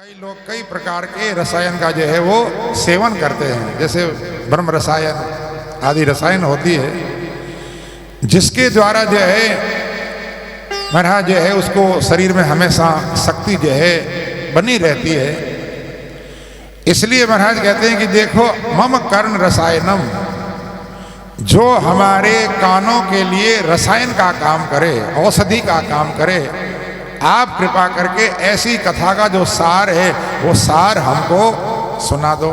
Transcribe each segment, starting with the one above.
कई लोग कई प्रकार के रसायन का जो है वो सेवन करते हैं, जैसे ब्रह्म रसायन आदि रसायन होती है, जिसके द्वारा जो है महाराज जो है उसको शरीर में हमेशा शक्ति जो है बनी रहती है। इसलिए महाराज कहते हैं कि देखो मम कर्ण रसायनम, जो हमारे कानों के लिए रसायन का काम करे, औषधि का काम करे, आप कृपा करके ऐसी कथा का जो सार है वो सार हमको सुना दो,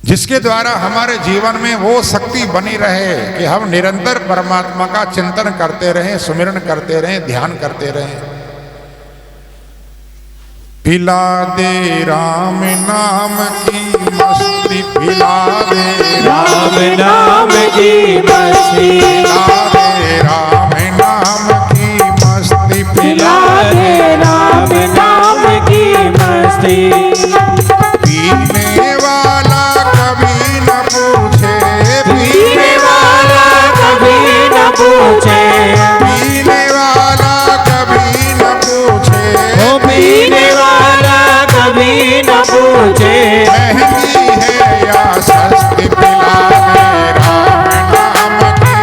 जिसके द्वारा हमारे जीवन में वो शक्ति बनी रहे कि हम निरंतर परमात्मा का चिंतन करते रहें, सुमिरन करते रहें, ध्यान करते रहें। पिला दे राम नाम की मस्ती, पिला दे राम नाम की मस्ती, पिला दे राम नाम की मस्ती, पिला दे राम नाम की मस्ती। पीने वाला कभी न पूछे, पीने वाला कभी न पूछे, पीने वाला कभी न पूछे, ओ पीने वाला कभी न पूछे। महंगी है या सस्ती, पिला दे राम नाम की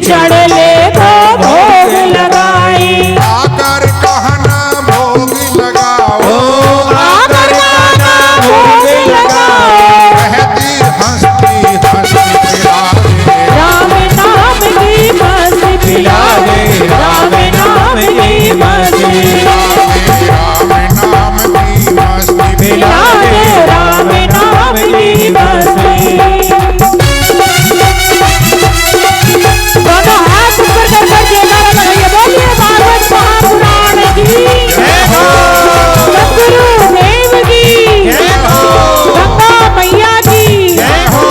चढ़ ले तो भोग लगाई। आकर कहना भोग लगाओ, आकर गाना भोग लगाओ। कहती हंसती हंसती पिला दे, राम नाम की मस्ती पिला दे, राम नाम की मस्ती राम नाम की मस्ती पिला दे, राम नाम की मस्ती। दोनों हाथ ऊपर कर जयकारा लगाइए, बोलिए भागवत महापुराण की जय हो, सद्गुरु देव की जय हो, गंगा मैया की जय हो।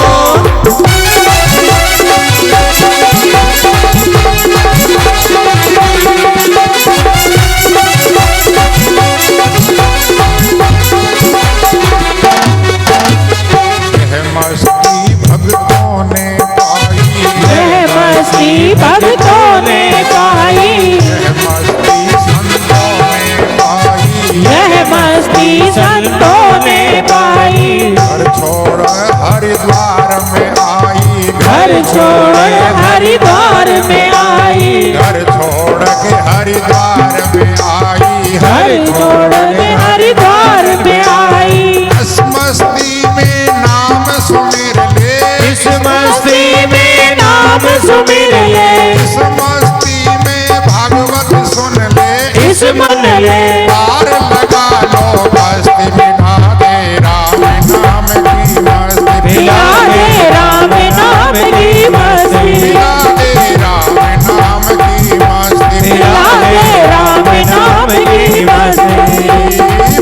यह मस्ती भक्तों ने पाई, यह मस्ती भक्तों ने पाई, यह मस्ती संतों ने पाई, यह मस्ती संतों ने पाई। घर छोड़ हरिद्वार में आई, घर छोड़ हरिद्वार में आई, घर छोड़ के हरिद्वार में आई, घर छोड़ हरिद्वार में आई। इस मस्ती में नाम सुमिर ले, इस मस्ती में नाम सुमिर ले, इस मस्ती में भागवत सुन ले, इस मन ले पार लगा लो मस्ती मिला दे, राम नाम की मस्ती पिला दे, राम नाम की मस्ती मिला दे, राम नाम की मस्ती पिला दे, राम नाम की मस्ती।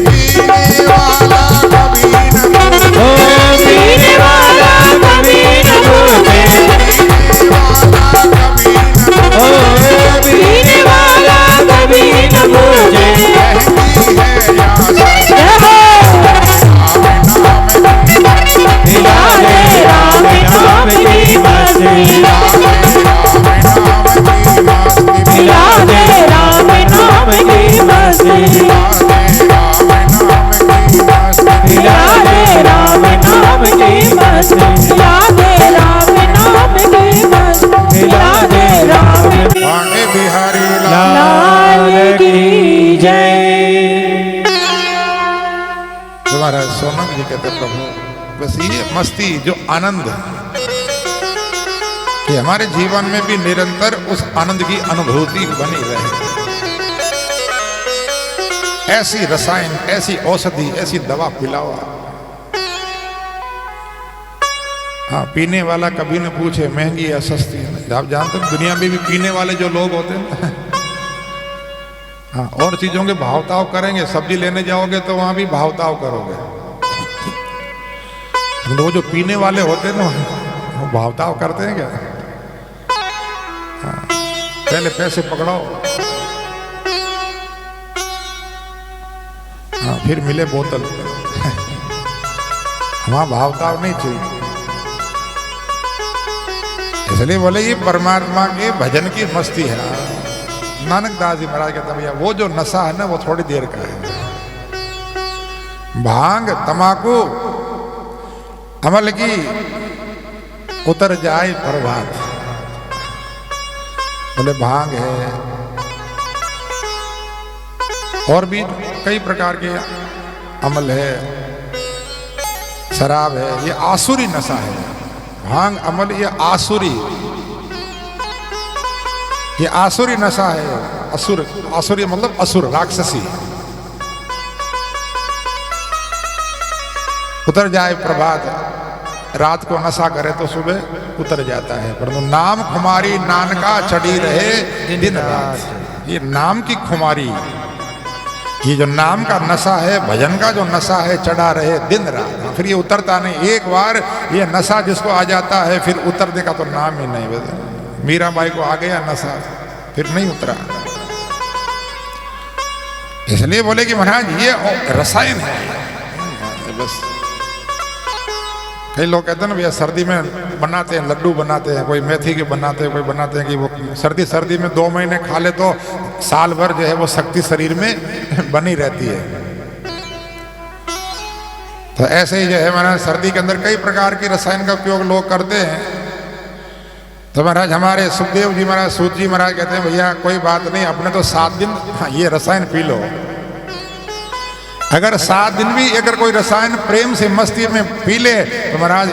पीने वाला कभी न ओ पीने वाला कभी न भूले, ओ पीने वाला कभी न भूले। जय हो पिला दे, राम नाम की मस्ती पिला दे, राम नाम की मस्ती पिला दे, राम नाम की मस्ती पिला दे, राम नाम की मस्ती पिला दे, राम बिहारी लाल की जय। तुम्हारा सोनम जी कहते प्रभु बस ये मस्ती जो आनंद है कि हमारे जीवन में भी निरंतर उस आनंद की अनुभूति बनी रहे, ऐसी रसायन, ऐसी औषधि, ऐसी दवा पिलाओ। हाँ, पीने वाला कभी न पूछे महंगी या सस्ती है। आप जानते हो दुनिया में भी पीने वाले जो लोग होते हैं ना, हाँ, और चीजों के भावताव करेंगे। सब्जी लेने जाओगे तो वहां भी भावताव करोगे। वो जो पीने वाले होते हैं ना, वो भावताव करते हैं क्या? हाँ, पहले पैसे पकड़ाओ, हाँ, फिर मिले बोतल। वहां भावताव नहीं चाहिए। इसलिए बोले ये परमात्मा के भजन की मस्ती है। नानक दास जी महाराज कहते भैया वो जो नशा है ना वो थोड़ी देर का है। भांग तमाकू अमल की उतर जाए प्रभात। बोले भांग है और भी कई प्रकार के अमल है, शराब है, ये आसुरी नशा है। भांग अमल ये आसुरी, ये आसुरी नशा है। असुर, आसुरी मतलब असुर, राक्षसी। उतर जाए प्रभात, रात को नशा करे तो सुबह उतर जाता है, परंतु नाम खुमारी नानका चढ़ी रहे दिन रात। ये नाम की खुमारी, ये जो नाम का नशा है, भजन का जो नशा है, चढ़ा रहे दिन रात। फिर ये उतरता नहीं। एक बार ये नशा जिसको आ जाता है फिर उतरने का तो नाम ही नहीं। मीराबाई को आ गया नशा, फिर नहीं उतरा। इसलिए बोले कि महाराज ये रसायन है बस। कई लोग कहते हैं ना भैया सर्दी में बनाते हैं, लड्डू बनाते हैं, कोई मेथी के बनाते हैं, कोई बनाते हैं कि वो सर्दी में 2 महीने खा ले तो साल भर जो है वो शक्ति शरीर में बनी रहती है। तो ऐसे ही जो है मैंने सर्दी के अंदर कई प्रकार के रसायन का उपयोग लोग करते हैं। तो महाराज हमारे सुखदेव जी महाराज, सूत जी महाराज कहते हैं भैया कोई बात नहीं, अपने तो 7 दिन ये रसायन पी लो। अगर 7 दिन भी अगर कोई रसायन प्रेम से मस्ती में पी ले तो महाराज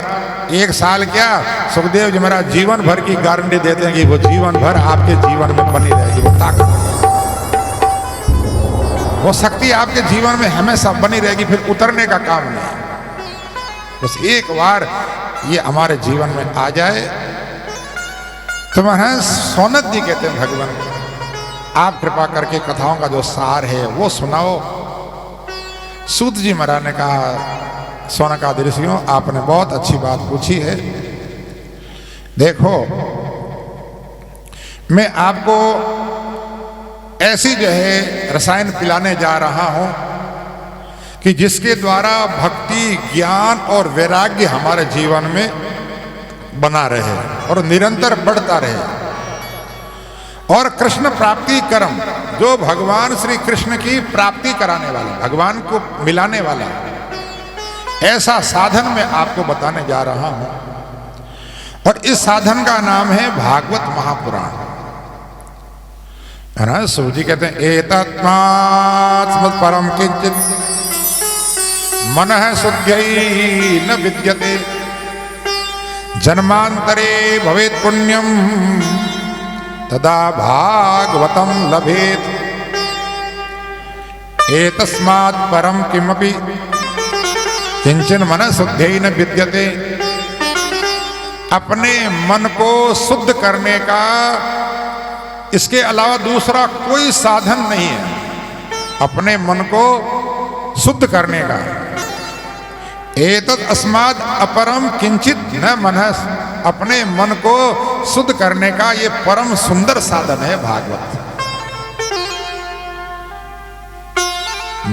1 साल क्या, सुखदेव जी महाराज जीवन भर की गारंटी देते हैं कि वो जीवन भर आपके जीवन में बनी रहेगी। वो ताकत, वो शक्ति आपके जीवन में हमेशा बनी रहेगी, फिर उतरने का काम नहीं। बस एक बार ये हमारे जीवन में आ जाए तो महाराज सोनत जी कहते हैं भगवान आप कृपा करके कथाओं का जो सार है वो सुनाओ। सूत जी महाराज ने कहा सोनकादि ऋषियों आपने बहुत अच्छी बात पूछी है। देखो मैं आपको ऐसी जो है रसायन पिलाने जा रहा हूं कि जिसके द्वारा भक्ति, ज्ञान और वैराग्य हमारे जीवन में बना रहे और निरंतर बढ़ता रहे, और कृष्ण प्राप्ति कर्म जो भगवान श्री कृष्ण की प्राप्ति कराने वाला, भगवान को मिलाने वाला ऐसा साधन मैं आपको बताने जा रहा हूं। और इस साधन का नाम है भागवत महापुराण। है ना, सूत जी कहते हैं एतस्मात् परम किंचित मनः शुद्ध्यै न विद्यते जन्मांतरे भवेत् पुण्यम तदा भागवतम लभेत। एतस्मात् परम किमपि किंचन मन शुद्धै न विद्यते। अपने मन को शुद्ध करने का इसके अलावा दूसरा कोई साधन नहीं है। अपने मन को शुद्ध करने का एतत् अस्माद् अपरम किंचित न मनः, अपने मन को शुद्ध करने का ये परम सुंदर साधन है भागवत।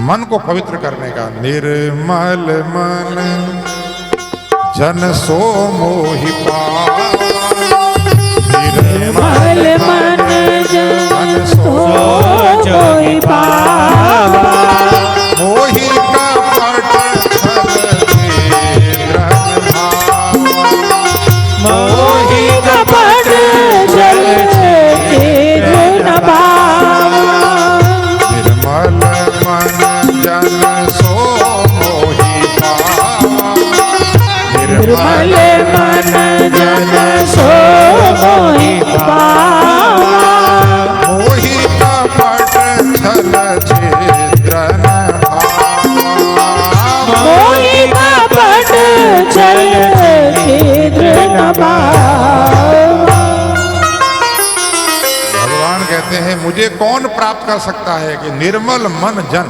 मन को पवित्र करने का निर्मल मन जन सो मोहि पावा। निर्मल मन जन सो मोहि पावा। मोहि कपट मोहि कपट छल छेद न पावा। निर्मल मन जन सो मोहि पावा। निर्मल मन जन सो मोहि पावा। मोहि कपट छल छिद्र न भावा। मोहि कपट छल छिद्र न पावा। भगवान कहते हैं मुझे कौन प्राप्त कर सकता है कि निर्मल मन जन,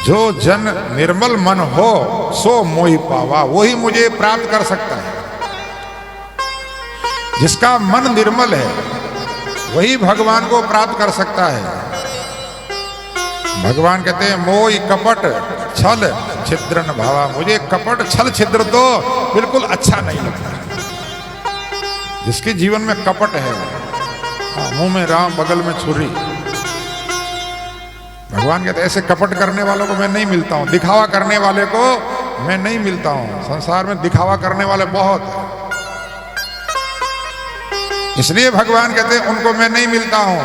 जो जन निर्मल मन हो सो मोहि पावा, वही मुझे प्राप्त कर सकता है। जिसका मन निर्मल है वही भगवान को प्राप्त कर सकता है। भगवान कहते हैं मोहि कपट छल छिद्र न भावा। मुझे कपट छल छिद्र तो बिल्कुल अच्छा नहीं लगता। जिसके जीवन में कपट है, मुंह में राम बगल में छुरी, भगवान कहते ऐसे कपट करने वालों को मैं नहीं मिलता हूं। दिखावा करने वाले को मैं नहीं मिलता हूं। संसार में दिखावा करने वाले बहुत हैं, इसलिए भगवान कहते हैं उनको मैं नहीं मिलता हूं।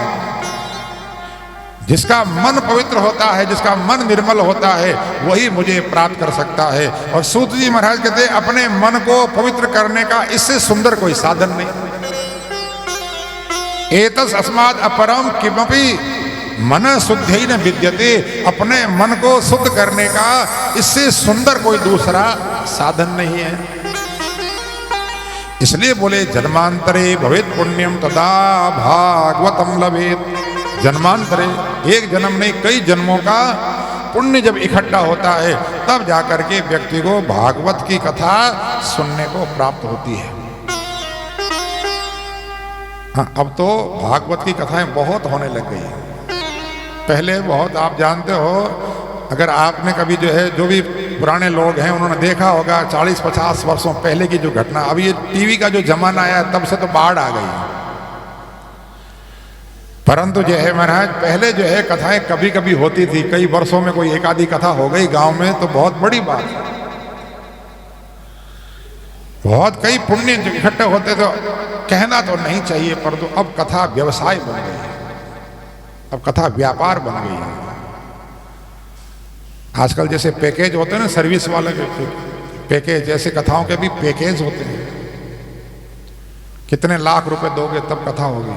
जिसका मन पवित्र होता है, जिसका मन निर्मल होता है, वही मुझे प्राप्त कर सकता है। और सूत जी महाराज कहते हैं अपने मन को पवित्र करने का इससे सुंदर कोई साधन नहीं। एतस् अस्माद् अपरम किमपि मन शुद्धै न विद्यते। अपने मन को शुद्ध करने का इससे सुंदर कोई दूसरा साधन नहीं है। इसलिए बोले जन्मांतरे भवेत् पुण्यम तदा भागवतम लभेत। जन्मांतरे, एक जन्म नहीं कई जन्मों का पुण्य जब इकट्ठा होता है तब जाकर के व्यक्ति को भागवत की कथा सुनने को प्राप्त होती है। हाँ, अब तो भागवत की कथाएं बहुत होने लग गई है। पहले बहुत, आप जानते हो, अगर आपने कभी जो है, जो भी पुराने लोग हैं उन्होंने देखा होगा 40-50 वर्षों पहले की जो घटना, अब ये टीवी का जो जमाना आया तब से तो बाढ़ आ गई। परंतु जो है महाराज पहले जो है कथाएं कभी कभी होती थी, कई वर्षों में कोई एक आधी कथा हो गई गांव में तो बहुत बड़ी बात है। बहुत कई पुण्य इकट्ठे होते तो कहना तो नहीं चाहिए, परंतु अब कथा व्यवसाय बन गई है, अब कथा व्यापार बन गई है। आजकल जैसे पैकेज होते हैं ना, सर्विस वाले के पैकेज, जैसे कथाओं के भी पैकेज होते हैं। कितने लाख रुपए दोगे तब कथा होगी।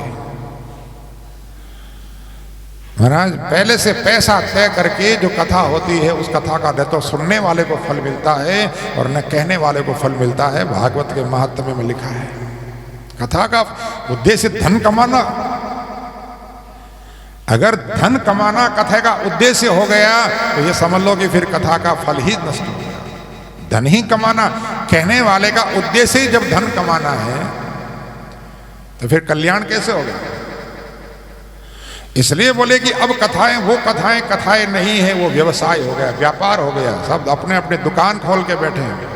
महाराज पहले से पैसा तय करके जो कथा होती है, उस कथा का न तो सुनने वाले को फल मिलता है और न कहने वाले को फल मिलता है। भागवत के महात्म्य में लिखा है, कथा का उद्देश्य धन कमाना। अगर धन कमाना कथा का उद्देश्य हो गया तो ये समझ लो कि फिर कथा का फल ही नष्ट हो गया। धन ही कमाना, कहने वाले का उद्देश्य ही जब धन कमाना है तो फिर कल्याण कैसे होगा। इसलिए बोले कि अब कथाएं वो कथाएं नहीं है, वो व्यवसाय हो गया, व्यापार हो गया। सब अपने अपने दुकान खोल के बैठे हैं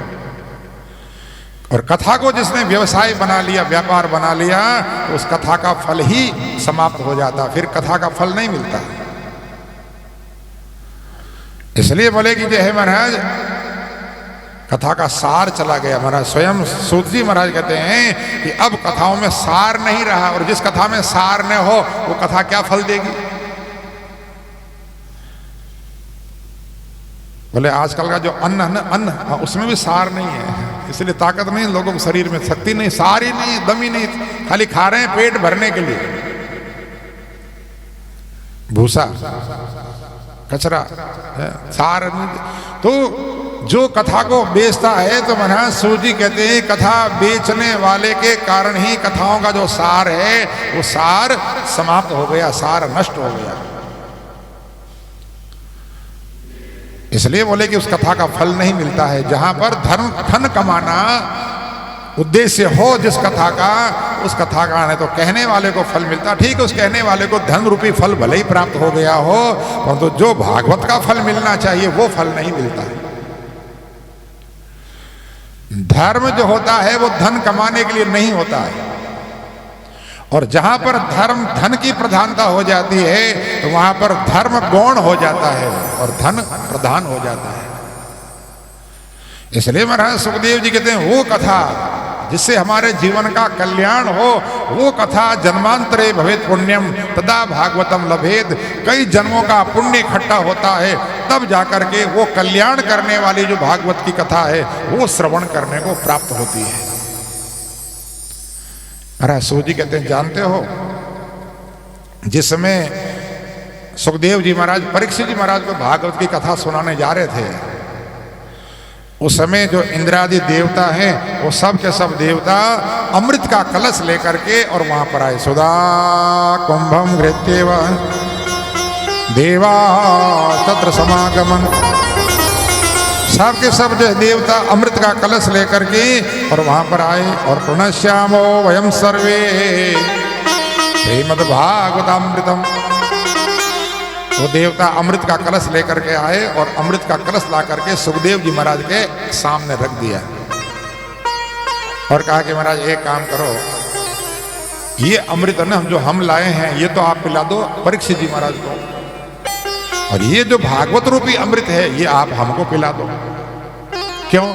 और कथा को जिसने व्यवसाय बना लिया, व्यापार बना लिया, तो उस कथा का फल ही समाप्त हो जाता, फिर कथा का फल नहीं मिलता। इसलिए बोले कि जो है महाराज कथा का सार चला गया। महाराज स्वयं सूत जी महाराज कहते हैं कि अब कथाओं में सार नहीं रहा, और जिस कथा में सार न हो वो कथा क्या फल देगी। बोले आजकल का जो अन्न है ना, अन्न उसमें भी सार नहीं है, इसलिए ताकत नहीं, लोगों के शरीर में शक्ति नहीं, सार ही नहीं, दम ही नहीं, खाली खा रहे हैं पेट भरने के लिए। भूसा कचरा सार नहीं। तो जो कथा को बेचता है, तो महाराज सूत जी कहते हैं कथा बेचने वाले के कारण ही कथाओं का जो सार है वो सार समाप्त हो गया, सार नष्ट हो गया। इसलिए बोले कि उस कथा का फल नहीं मिलता है। जहां पर धन कमाना उद्देश्य हो जिस कथा का, उस कथा का नहीं तो कहने वाले को फल मिलता। ठीक है, उस कहने वाले को धन रूपी फल भले ही प्राप्त हो गया हो, परंतु जो भागवत का फल मिलना चाहिए वो फल नहीं मिलता है। धर्म जो होता है वो धन कमाने के लिए नहीं होता है, और जहां पर धन की प्रधानता हो जाती है तो वहां पर धर्म गौण हो जाता है और धन प्रधान हो जाता है। इसलिए महाराज सुखदेव जी कहते हैं वो कथा जिससे हमारे जीवन का कल्याण हो, वो कथा जन्मांतरे भवेत पुण्यम तदा भागवतम लभेद। कई जन्मों का पुण्य इकट्ठा होता है, तब जाकर के वो कल्याण करने वाली जो भागवत की कथा है वो श्रवण करने को प्राप्त होती है। महाराज सूत जी कहते हैं जानते हो, जिस समय सुखदेव जी महाराज परीक्षित जी महाराज को भागवत की कथा सुनाने जा रहे थे, उस समय जो इंद्रादि देवता हैं वो सब के सब देवता अमृत का कलश लेकर के और वहां पर आए। सुधा कुंभम घृत्येव देवा तत्र समागमन। सब के सब जो देवता अमृत का कलश लेकर के और वहां पर आए। और पुनश्यामो वयम सर्वे श्रीमद् भागवतामृतम। वो देवता अमृत का कलश लेकर के आए और अमृत का कलश ला करके सुखदेव जी महाराज के सामने रख दिया और कहा कि महाराज एक काम करो, ये अमृत है ना जो हम लाए हैं ये तो आप पिला दो परीक्षित जी महाराज को, और ये जो भागवत रूपी अमृत है ये आप हमको पिला दो। क्यों?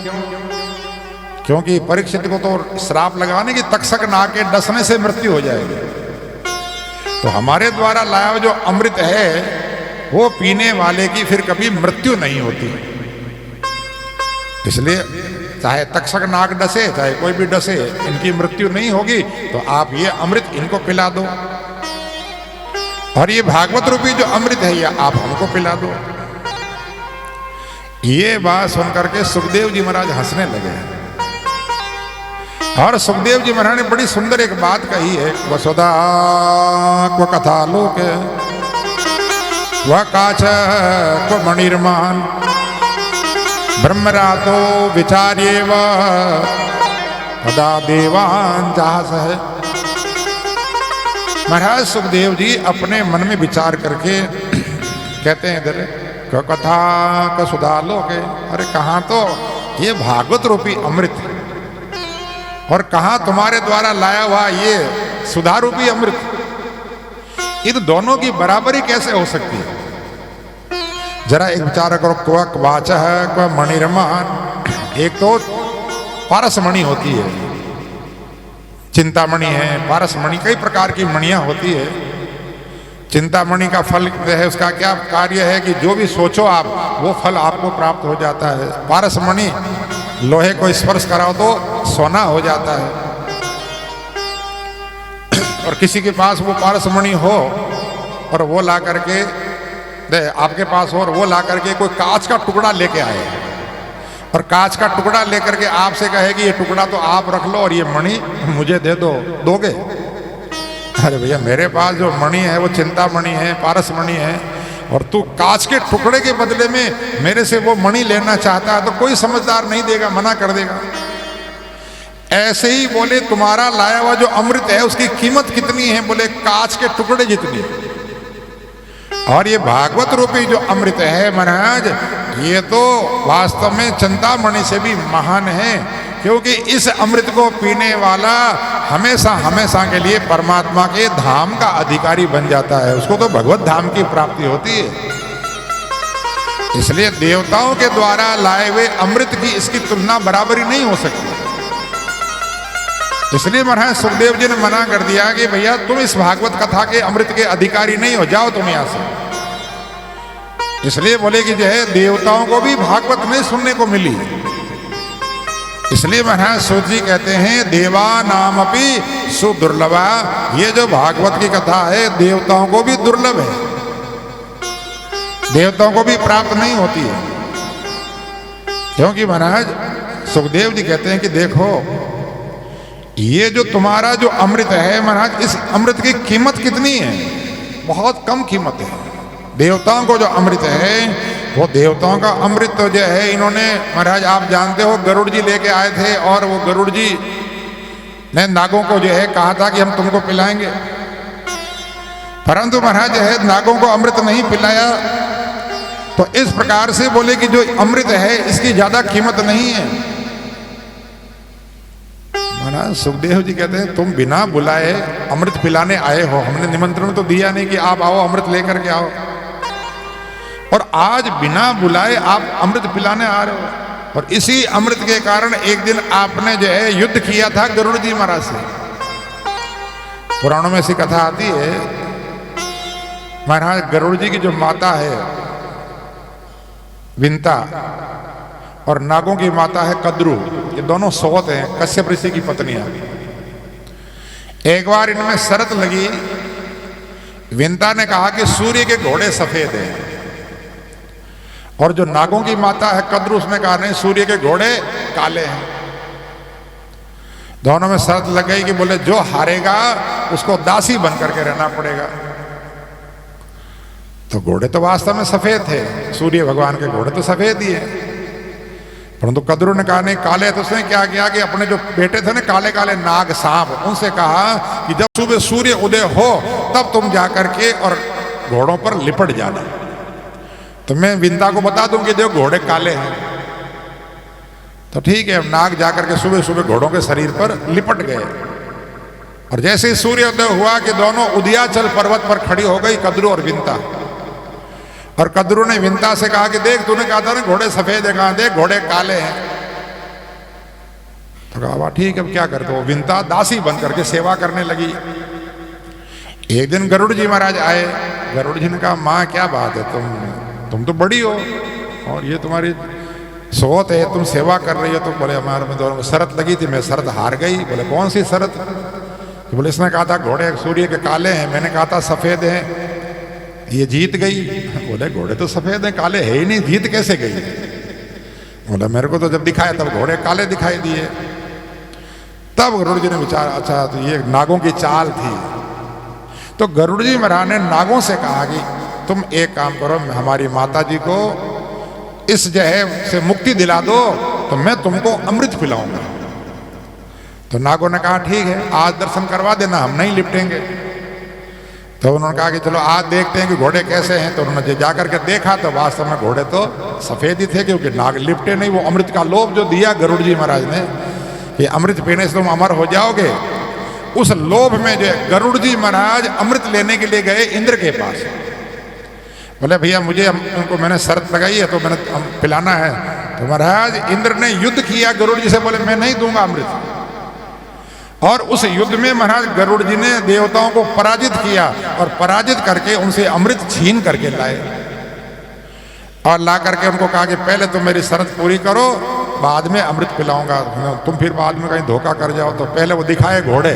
क्योंकि परीक्षित को तो श्राप लगाने की तक्षक नाग के डसने से मृत्यु हो जाएगी, तो हमारे द्वारा लाया हुआ जो अमृत है वो पीने वाले की फिर कभी मृत्यु नहीं होती। इसलिए चाहे तक्षक नाग डसे चाहे कोई भी डसे, इनकी मृत्यु नहीं होगी, तो आप ये अमृत इनको पिला दो, और ये भागवत रूपी जो अमृत है ये आप हमको पिला दो। ये बात सुनकर के सुखदेव जी महाराज हंसने लगे। और सुखदेव जी महाराज ने बड़ी सुंदर एक बात कही है, वसुधा क्व कथा लोक व काच क्व मणिर्मान ब्रह्मरातो विचार्येव तदा देवान जाहस है। महाराज सुखदेव जी अपने मन में विचार करके कहते हैं इधर कथा का सुधा लोक। अरे कहाँ तो ये भागवत रूपी अमृत और कहां तुम्हारे द्वारा लाया हुआ ये सुधा रूपी अमृत, इन दोनों की बराबरी कैसे हो सकती है? जरा एक विचार करो। क्व वाच है क्व मणिरमान। एक तो पारसमणि होती है, चिंतामणि है, पारसमणि, कई प्रकार की मणियां होती है। चिंतामणि का फल है, उसका क्या कार्य है कि जो भी सोचो आप वो फल आपको प्राप्त हो जाता है। पारसमणि लोहे को स्पर्श कराओ तो सोना हो जाता है। और किसी के पास वो पारसमणि हो और वो ला करके दे आपके पास हो और वो ला करके कोई कांच का टुकड़ा लेके आए और कांच का टुकड़ा लेकर के आपसे कहे कि ये टुकड़ा तो आप रख लो और ये मणि मुझे दे दो, दोगे? अरे भैया, मेरे पास जो मणि है वो चिंतामणि है, पारसमणि है, और तू कांच के टुकड़े के बदले में मेरे से वो मणि लेना चाहता है तो कोई समझदार नहीं देगा, मना कर देगा। ऐसे ही बोले तुम्हारा लाया हुआ जो अमृत है उसकी कीमत कितनी है? बोले कांच के टुकड़े जितनी। और ये भागवत रूपी जो अमृत है महाराज, ये तो वास्तव में चिंतामणि से भी महान है, क्योंकि इस अमृत को पीने वाला हमेशा हमेशा के लिए परमात्मा के धाम का अधिकारी बन जाता है, उसको तो भगवत धाम की प्राप्ति होती है। इसलिए देवताओं के द्वारा लाए हुए अमृत की इसकी तुलना बराबरी नहीं हो सकती। इसलिए महाराज सुखदेव जी ने मना कर दिया कि भैया तुम इस भागवत कथा के अमृत के अधिकारी नहीं हो, जाओ तुम यहां से। इसलिए बोले कि जो है देवताओं को भी भागवत नहीं सुनने को मिली। इसलिए महाराज सूत जी कहते हैं देवा नाम अपि सुदुर्लभा, ये जो भागवत की कथा है देवताओं को भी दुर्लभ है, देवताओं को भी प्राप्त नहीं होती है। क्योंकि महाराज सुखदेव जी कहते हैं कि देखो ये जो तुम्हारा जो अमृत है महाराज, इस अमृत की कीमत कितनी है? बहुत कम कीमत है। देवताओं को जो अमृत है वो देवताओं का अमृत तो जो है इन्होंने महाराज आप जानते हो गरुड़ जी लेके आए थे और वो गरुड़ जी ने नागों को जो है कहा था कि हम तुमको पिलाएंगे, परंतु महाराज जो है नागों को अमृत नहीं पिलाया। तो इस प्रकार से बोले कि जो अमृत है इसकी ज्यादा कीमत नहीं है। महाराज सुखदेव जी कहते हैं तुम बिना बुलाए अमृत पिलाने आए हो, हमने निमंत्रण तो दिया नहीं कि आप आओ अमृत लेकर के आओ, और आज बिना बुलाए आप अमृत पिलाने आ रहे हो। और इसी अमृत के कारण एक दिन आपने जो है युद्ध किया था गरुड़ जी महाराज से। पुराणों में ऐसी कथा आती है महाराज गरुड़ जी की जो माता है विंता और नागों की माता है कद्रू, ये दोनों सोत हैं, कश्यप ऋषि की पत्नियां। एक बार इनमें शर्त लगी, विंता ने कहा कि सूर्य के घोड़े सफेद हैं, और जो नागों की माता है कद्रू उसने कहा नहीं सूर्य के घोड़े काले हैं। दोनों में शर्त लग गई कि बोले जो हारेगा उसको दासी बन करके रहना पड़ेगा। तो घोड़े तो वास्तव में सफेद थे, सूर्य भगवान के घोड़े तो सफेद ही है, परंतु कद्रू ने कहा नहीं काले। तो उसने क्या किया कि अपने जो बेटे थे ना काले काले नाग सांप, उनसे कहा कि जब सुबह सूर्य उदय हो तब तुम जाकर के और घोड़ों पर लिपट जाना, तो मैं विंता को बता दूं कि जो घोड़े काले हैं। तो ठीक है, नाग जाकर के सुबह सुबह घोड़ों के शरीर पर लिपट गए, और जैसे ही सूर्योदय हुआ कि दोनों उदयाचल पर्वत पर खड़ी हो गई कद्रू और विंता। और कद्रू ने विंता से कहा कि देख तूने कहा था ना घोड़े सफेद है, कहा देख घोड़े काले हैं। तो कहा ठीक है अब क्या करते हो। विंता दासी बन करके सेवा करने लगी। एक दिन गरुड़ जी महाराज आए, गरुड़ जी ने कहा माँ क्या बात है, तुम तो बड़ी हो और ये तुम्हारी सोत है, तुम सेवा कर रही हो। तो बोले हमारे में दोनों में शर्त लगी थी, मैं शर्त हार गई। बोले कौन सी शर्त? तो बोले इसने कहा था घोड़े सूर्य के काले हैं, मैंने कहा था सफेद हैं, ये जीत गई। बोले घोड़े तो सफेद हैं काले है ही नहीं, जीत कैसे गई? बोला मेरे को तो जब दिखाया तब घोड़े काले दिखाई दिए। तब गरुड़ जी ने विचार अच्छा तो ये नागों की चाल थी। तो गरुड़ जी महाराज ने नागों से कहा कि तुम एक काम करो, हमारी माता जी को इस जहर से मुक्ति दिला दो तो मैं तुमको अमृत पिलाऊंगा। तो नागों ने कहा ठीक है आज दर्शन करवा देना, हम नहीं लिपटेंगे। तो उन्होंने कहा कि चलो आज देखते हैं कि घोड़े कैसे हैं। तो उन्होंने जाकर के देखा तो वास्तव में घोड़े तो सफेद ही थे, क्योंकि नाग लिपटे नहीं। वो अमृत का लोभ जो दिया गरुड़ जी महाराज ने, ये अमृत पीने से तुम अमर हो जाओगे, उस लोभ में जो गरुड़ जी महाराज अमृत लेने के लिए गए इंद्र के पास। बोले भैया मुझे उनको मैंने शर्त लगाई है तो मैंने पिलाना है। तो महाराज इंद्र ने युद्ध किया गरुड़ जी से, बोले मैं नहीं दूंगा अमृत। और उस युद्ध में महाराज गरुड़ जी ने देवताओं को पराजित किया और पराजित करके उनसे अमृत छीन करके लाए और ला करके उनको कहा कि पहले तुम मेरी शर्त पूरी करो, बाद में अमृत पिलाऊंगा, तुम फिर बाद में कहीं धोखा कर जाओ। तो पहले वो दिखाए घोड़े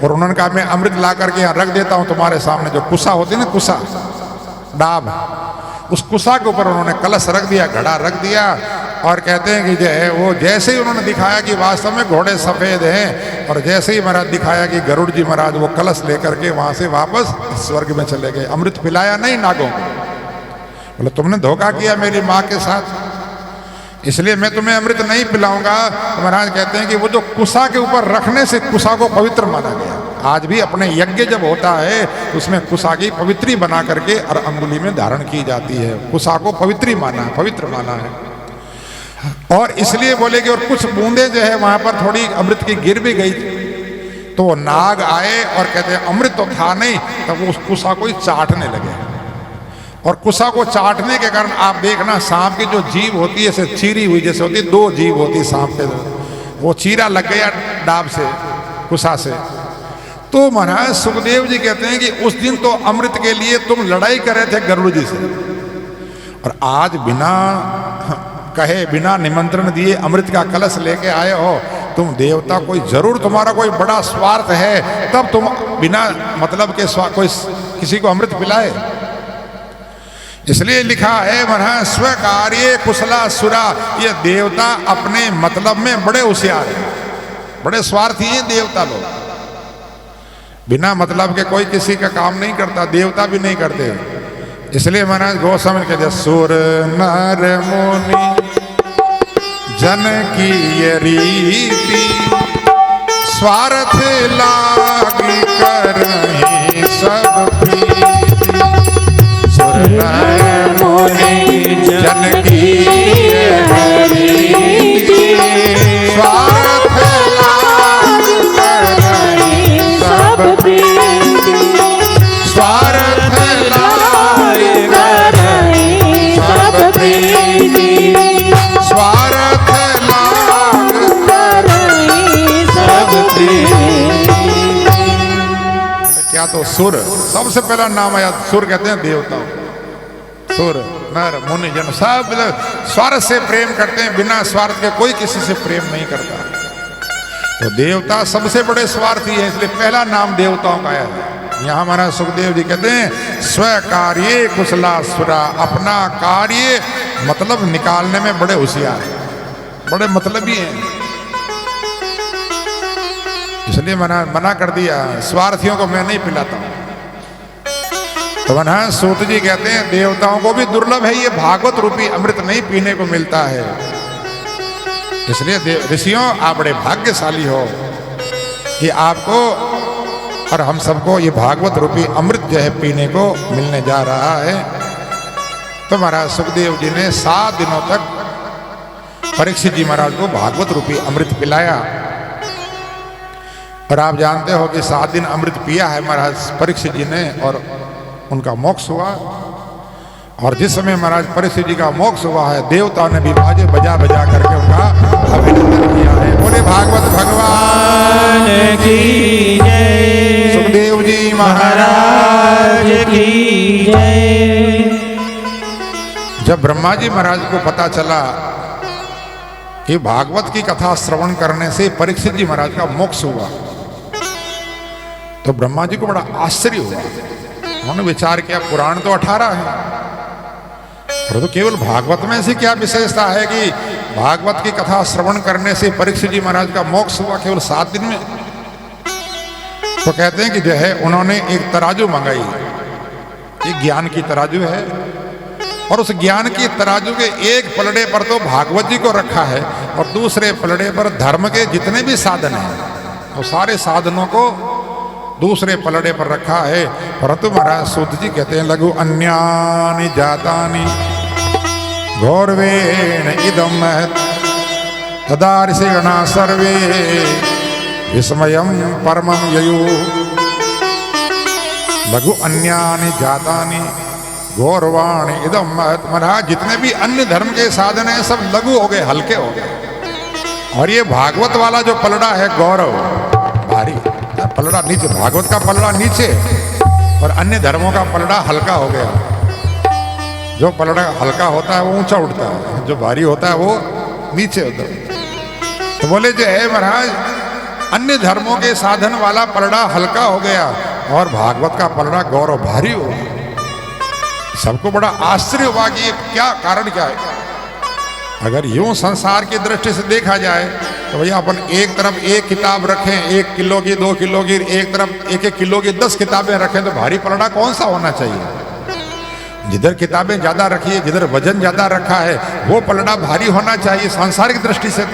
और उन्होंने कहा मैं अमृत ला करके यहाँ रख देता हूँ तुम्हारे सामने। जो कुसा होती है ना, कुसा डाब, उस कुसा के ऊपर उन्होंने कलश रख दिया, घड़ा रख दिया और कहते हैं कि जो है वो जैसे ही उन्होंने दिखाया कि वास्तव में घोड़े सफेद हैं और जैसे ही महाराज दिखाया कि गरुड़ जी महाराज वो कलश लेकर के वहां से वापस स्वर्ग में चले गए। अमृत पिलाया नहीं नागों को। बोले तुमने धोखा किया मेरी माँ के साथ, इसलिए मैं तुम्हें अमृत नहीं पिलाऊंगा। तो महाराज कहते हैं कि वो जो कुसा के ऊपर रखने से कुसा को पवित्र माना गया। आज भी अपने यज्ञ जब होता है तो उसमें कुसा की पवित्री बना करके और अंगुली में धारण की जाती है। कुसा को पवित्री माना, पवित्र माना है। और इसलिए बोले कि और कुछ बूंदे जो है वहां पर थोड़ी अमृत की गिर भी गई, तो नाग आए और कहते हैं अमृत तो था नहीं, तब वो उस कुसा को ही चाटने लगे। और कुसा को चाटने के कारण आप देखना सांप की जो जीभ होती है ऐसे चीरी हुई जैसे होती है, दो जीभ होती है सांप के, वो चीरा लग गया डाब से, कुसा से। तो महाराज सुखदेव जी कहते हैं कि उस दिन तो अमृत के लिए तुम लड़ाई कर रहे थे गरुड़ जी से, और आज बिना कहे बिना निमंत्रण दिए अमृत का कलश लेके आए हो। तुम देवता, कोई जरूर तुम्हारा कोई बड़ा स्वार्थ है, तब तुम बिना मतलब के कोई किसी को अमृत पिलाए। इसलिए लिखा है महाराज स्वकार्ये कुशला सुरा, ये देवता अपने मतलब में बड़े होशियार हैं, बड़े स्वार्थी हैं देवता लोग। बिना मतलब के कोई किसी का काम नहीं करता, देवता भी नहीं करते। इसलिए महाराज गोस्वामी कहते सुर नर मुनि जन की ये रीति, स्वार्थ लागी करहीं सब प्रीति। सुर नर मुनि जन की ये रीति, स्वार्थ लागी करहीं सब प्रीति। स्वार्थ लागी करहीं सब प्रीति। स्वार्थ लाग करहीं सब प्रीति। क्या तो सुर, सबसे पहला नाम आया सुर, कहते हैं देवता। सुर नर मुनि जन सब स्वार्थ से प्रेम करते हैं, बिना स्वार्थ के कोई किसी से प्रेम नहीं करता। तो देवता सबसे बड़े स्वार्थी है, इसलिए पहला नाम देवताओं का आया है। यहाँ हमारा सुखदेव जी कहते हैं स्व कार्ये कुशला सुरा, अपना कार्य मतलब निकालने में बड़े होशियार हैं, बड़े मतलबी हैं। इसलिए मना कर दिया, स्वार्थियों को मैं नहीं पिलाता हूं। तो मना सूत जी कहते हैं देवताओं को भी दुर्लभ है ये भागवत रूपी अमृत नहीं पीने को मिलता है। इसलिए ऋषियों आप बड़े भाग्यशाली हो कि आपको और हम सबको ये भागवत रूपी अमृत जो है पीने को मिलने जा रहा है। तो महाराज सुखदेव जी ने 7 दिनों तक परीक्षित जी महाराज को भागवत रूपी अमृत पिलाया। और आप जानते हो कि 7 दिन अमृत पिया है महाराज परीक्षित जी ने और उनका मोक्ष हुआ। और जिस समय महाराज परीक्षित जी का मोक्ष हुआ है, देवताओं ने भी बाजे बजा बजा करके उनका अभिनंदन किया है। बोले भागवत भगवान की जय, सुखदेव जी महाराज की जय। जब ब्रह्मा जी महाराज को पता चला कि भागवत की कथा श्रवण करने से परीक्षित जी महाराज का मोक्ष हुआ, तो ब्रह्मा जी को बड़ा आश्चर्य हुआ। उन्होंने विचार किया पुराण तो 18 है, परंतु केवल भागवत में से क्या विशेषता है कि भागवत की कथा श्रवण करने से परीक्षित जी महाराज का मोक्ष हुआ केवल 7 दिन में। तो कहते हैं कि जो है उन्होंने एक तराजू मंगाई, एक ज्ञान की तराजू है, और उस ज्ञान की तराजू के एक पलड़े पर तो भागवत जी को रखा है और दूसरे पलड़े पर धर्म के जितने भी साधन हैं, वो सारे साधनों को दूसरे पलड़े पर रखा है। परंतु महाराज सूत जी कहते हैं लघु अन्यानि जातानि घोरवेण इदम तदा ऋषिगणा सर्वे विस्मयं परमं ययु। लघु अन्यानि जातानि गौरवाणी इदम महत। महाराज जितने भी अन्य धर्म के साधन हैं सब लघु हो गए, हल्के हो गए, और ये भागवत वाला जो पलड़ा है गौरव भारी, पलड़ा नीचे, भागवत का पलड़ा नीचे और अन्य धर्मों का पलड़ा हल्का हो गया। जो पलड़ा हल्का होता है वो ऊंचा उठता है, जो भारी होता है वो नीचे होता है। तो बोले जो है महाराज अन्य धर्मों के साधन वाला पलड़ा हल्का हो गया और भागवत का पलड़ा गौरव भारी हो गया। सबको बड़ा आश्चर्य हुआ कि ये क्या कारण क्या है। अगर यूं संसार की दृष्टि से देखा जाए तो भैया अपन एक तरफ एक किताब रखें, 1 किलो की 2 किलो की, एक तरफ 1-1 किलो की 10 किताबें रखें तो भारी पलड़ा कौन सा होना चाहिए। जिधर किताबें ज्यादा रखी है, जिधर वजन ज्यादा रखा है वो पलड़ा भारी होना चाहिए सांसारिक दृष्टि से।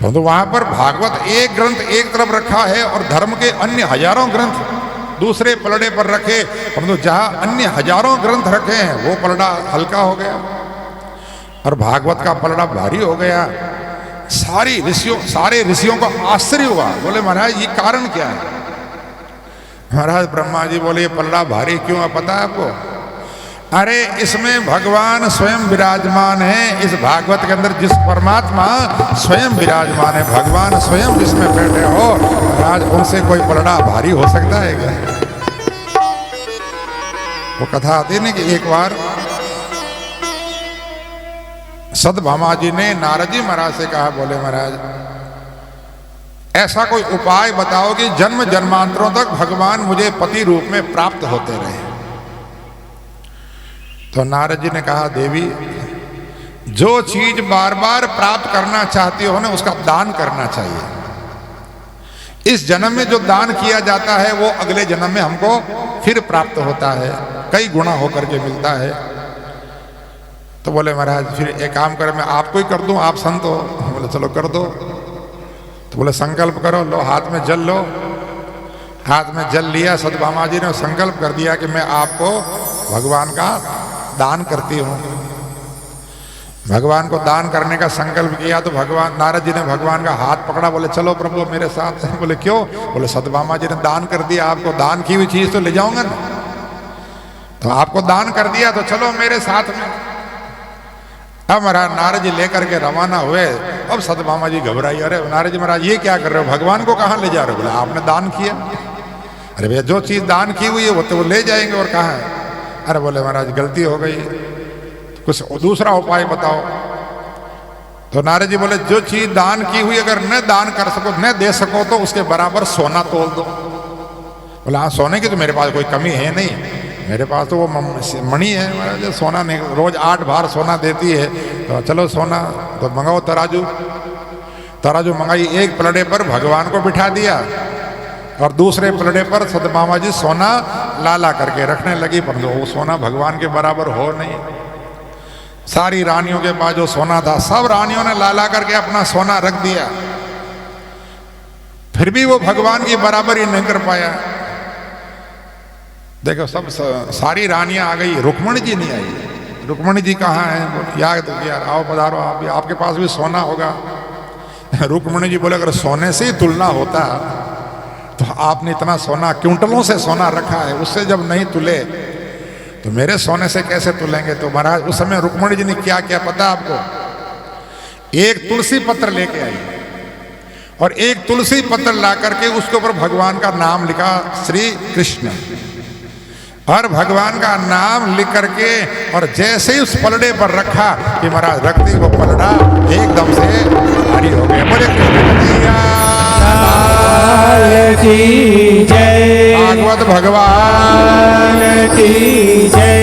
तो वहां पर भागवत एक ग्रंथ एक तरफ रखा है और धर्म के अन्य हजारों ग्रंथ दूसरे पलड़े पर रखे, परंतु जहां अन्य हजारों ग्रंथ रखे हैं वो पलड़ा हल्का हो गया और भागवत का पलड़ा भारी हो गया। सारे ऋषियों को आश्चर्य हुआ। बोले महाराज ये कारण क्या है। महाराज ब्रह्मा जी बोले ये पलड़ा भारी क्यों है पता है आपको। अरे इसमें भगवान स्वयं विराजमान है। इस भागवत के अंदर जिस परमात्मा स्वयं विराजमान है, भगवान स्वयं जिसमें बैठे हो, आज उनसे कोई पलड़ा भारी हो सकता है क्या। वो कथा आती है ना कि एक बार सतभामा जी ने नारद जी महाराज से कहा, बोले महाराज ऐसा कोई उपाय बताओ कि जन्म जन्मांतरों तक भगवान मुझे पति रूप में प्राप्त होते रहे। तो नारद जी ने कहा, देवी जो चीज बार बार प्राप्त करना चाहती हो ना उसका दान करना चाहिए। इस जन्म में जो दान किया जाता है वो अगले जन्म में हमको फिर प्राप्त होता है, कई गुना होकर के मिलता है। तो बोले महाराज फिर एक काम करें, मैं आपको ही कर दूं, आप संत हो। बोले चलो कर दो। तो बोले संकल्प करो, लो हाथ में जल लो। हाथ में जल लिया, सतभामा जी ने संकल्प कर दिया कि मैं आपको भगवान का दान करती हूँ। भगवान को दान करने का संकल्प किया तो भगवान नारद जी ने भगवान का हाथ पकड़ा, बोले चलो प्रभु मेरे साथ। बोले क्यों। बोले सतभामा जी ने दान कर दिया, आपको दान की हुई चीज तो ले जाऊंगा ना, तो आपको दान कर दिया तो चलो मेरे साथ में। अब महाराज नारद जी लेकर के रवाना हुए। अब सतभामा जी घबराई, अरे नारद जी महाराज ये क्या कर रहे हो, भगवान को कहाँ ले जा रहे हो। बोले आपने दान किया। अरे भैया जो चीज दान की हुई है वो तो वो ले जाएंगे, और कहाँ है। अरे बोले महाराज गलती हो गई, कुछ दूसरा उपाय बताओ। तो नारद जी बोले जो चीज दान की हुई अगर न दान कर सको, न दे सको तो उसके बराबर सोना तोल दो। बोले हाँ सोने की तो मेरे पास कोई कमी है नहीं, मेरे पास तो वो मणि है महाराज, सोना नहीं, रोज 8 बार सोना देती है। तो चलो सोना तो मंगाओ तराजू। तराजू मंगाई, एक पलड़े पर भगवान को बिठा दिया और दूसरे पलड़े पर सतभामा जी सोना लाला करके रखने लगी, पर वो सोना भगवान के बराबर हो नहीं। सारी रानियों के पास जो सोना था सब रानियों ने लाला करके अपना सोना रख दिया, फिर भी वो भगवान की बराबरी नहीं कर पाया। देखो सब सारी रानियां आ गई, रुक्मणी जी नहीं आई। रुक्मणी जी कहाँ हैं, याद आओ पधारो, आपके पास भी सोना होगा। रुक्मणी जी बोले अगर सोने से ही तुलना होता तो आपने इतना सोना क्विंटलों से सोना रखा है, उससे जब नहीं तुले तो मेरे सोने से कैसे तुलेंगे। तो महाराज उस समय रुक्मणी जी ने क्या किया पता आपको, एक तुलसी पत्र लेके आई और एक तुलसी पत्र ला करके उसके ऊपर भगवान का नाम लिखा, श्री कृष्ण, और भगवान का नाम लिख करके और जैसे ही उस पलड़े पर रखा कि महाराज रखते वो पलड़ा एकदम से भारी हो गया। बोले की जय, भागवत भगवान की जय।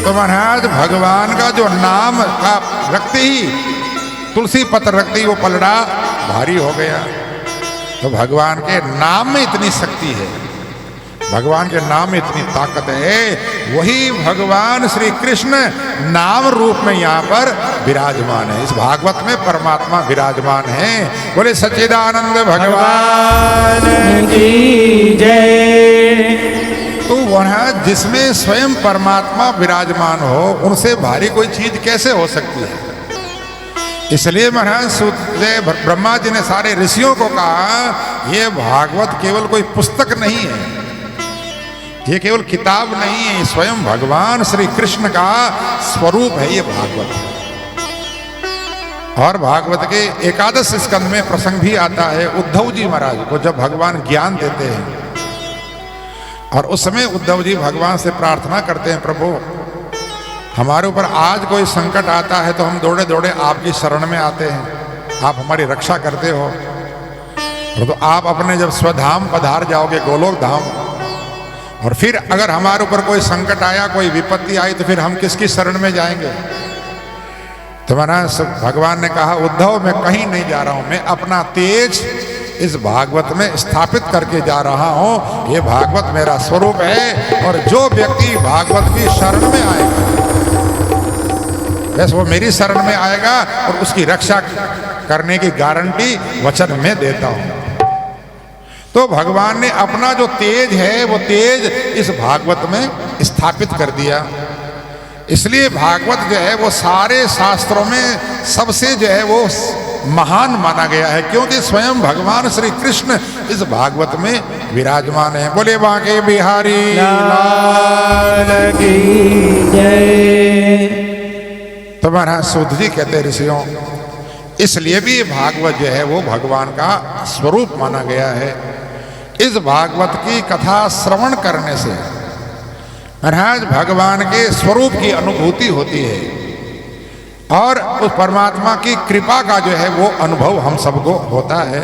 तो महाराज भगवान का जो नाम का रखते ही, तुलसी पत्र रखते ही वो पलड़ा भारी हो गया। तो भगवान के नाम में इतनी शक्ति है, भगवान के नाम में इतनी ताकत है। वही भगवान श्री कृष्ण नाम रूप में यहाँ पर विराजमान है। इस भागवत में परमात्मा विराजमान है। बोले सच्चिदानंद भगवान की जय। तो वह जिसमें स्वयं परमात्मा विराजमान हो उनसे भारी कोई चीज कैसे हो सकती है। इसलिए महाराज ब्रह्मा जी ने सारे ऋषियों को कहा, यह भागवत केवल कोई पुस्तक नहीं है, ये केवल किताब नहीं है, ये स्वयं भगवान श्री कृष्ण का स्वरूप है ये भागवत। और भागवत के एकादश स्कंद में प्रसंग भी आता है उद्धव जी महाराज को जब भगवान ज्ञान देते हैं, और उस समय उद्धव जी भगवान से प्रार्थना करते हैं, प्रभु हमारे ऊपर आज कोई संकट आता है तो हम दौड़े दौड़े आपकी शरण में आते हैं, आप हमारी रक्षा करते हो। तो आप अपने जब स्वधाम पधार जाओगे गोलोक धाम, और फिर अगर हमारे ऊपर कोई संकट आया, कोई विपत्ति आई, तो फिर हम किसकी शरण में जाएंगे? तो महाराज भगवान ने कहा, उद्धव मैं कहीं नहीं जा रहा हूं, मैं अपना तेज इस भागवत में स्थापित करके जा रहा हूं। ये भागवत मेरा स्वरूप है, और जो व्यक्ति भागवत की शरण में आएगा, बस वो मेरी शरण में आएगा, और उसकी रक्षा करने की गारंटी वचन में देता हूं। तो भगवान ने अपना जो तेज है वो तेज इस भागवत में स्थापित कर दिया। इसलिए भागवत जो है वो सारे शास्त्रों में सबसे जो है वो महान माना गया है, क्योंकि स्वयं भगवान श्री कृष्ण इस भागवत में विराजमान है। बोले बांके बिहारी लाल की जय। तो महाराज सूत जी कहते ऋषियों, इसलिए भी भागवत जो है वो भगवान का स्वरूप माना गया है। इस भागवत की कथा श्रवण करने से महाराज भगवान के स्वरूप की अनुभूति होती है, और उस परमात्मा की कृपा का जो है वो अनुभव हम सबको होता है।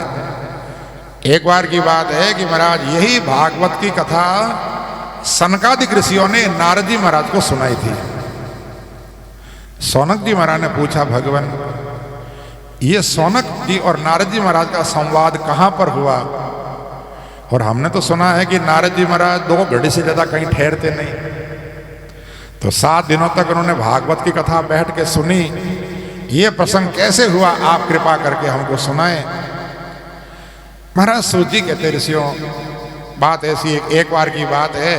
एक बार की बात है कि महाराज यही भागवत की कथा सनकादिक ऋषियों ने नारद जी महाराज को सुनाई थी। सौनक जी महाराज ने पूछा, भगवान ये सौनक जी और नारद जी महाराज का संवाद कहाँ पर हुआ? और हमने तो सुना है कि नारद जी महाराज 2 घड़ी से ज्यादा कहीं ठहरते नहीं। तो 7 दिनों तक उन्होंने भागवत की कथा बैठ के सुनी। ये प्रसंग कैसे हुआ, आप कृपा करके हमको सुनाएं। महाराज सूत जी कहते ऋषियों, बात ऐसी एक बार की बात है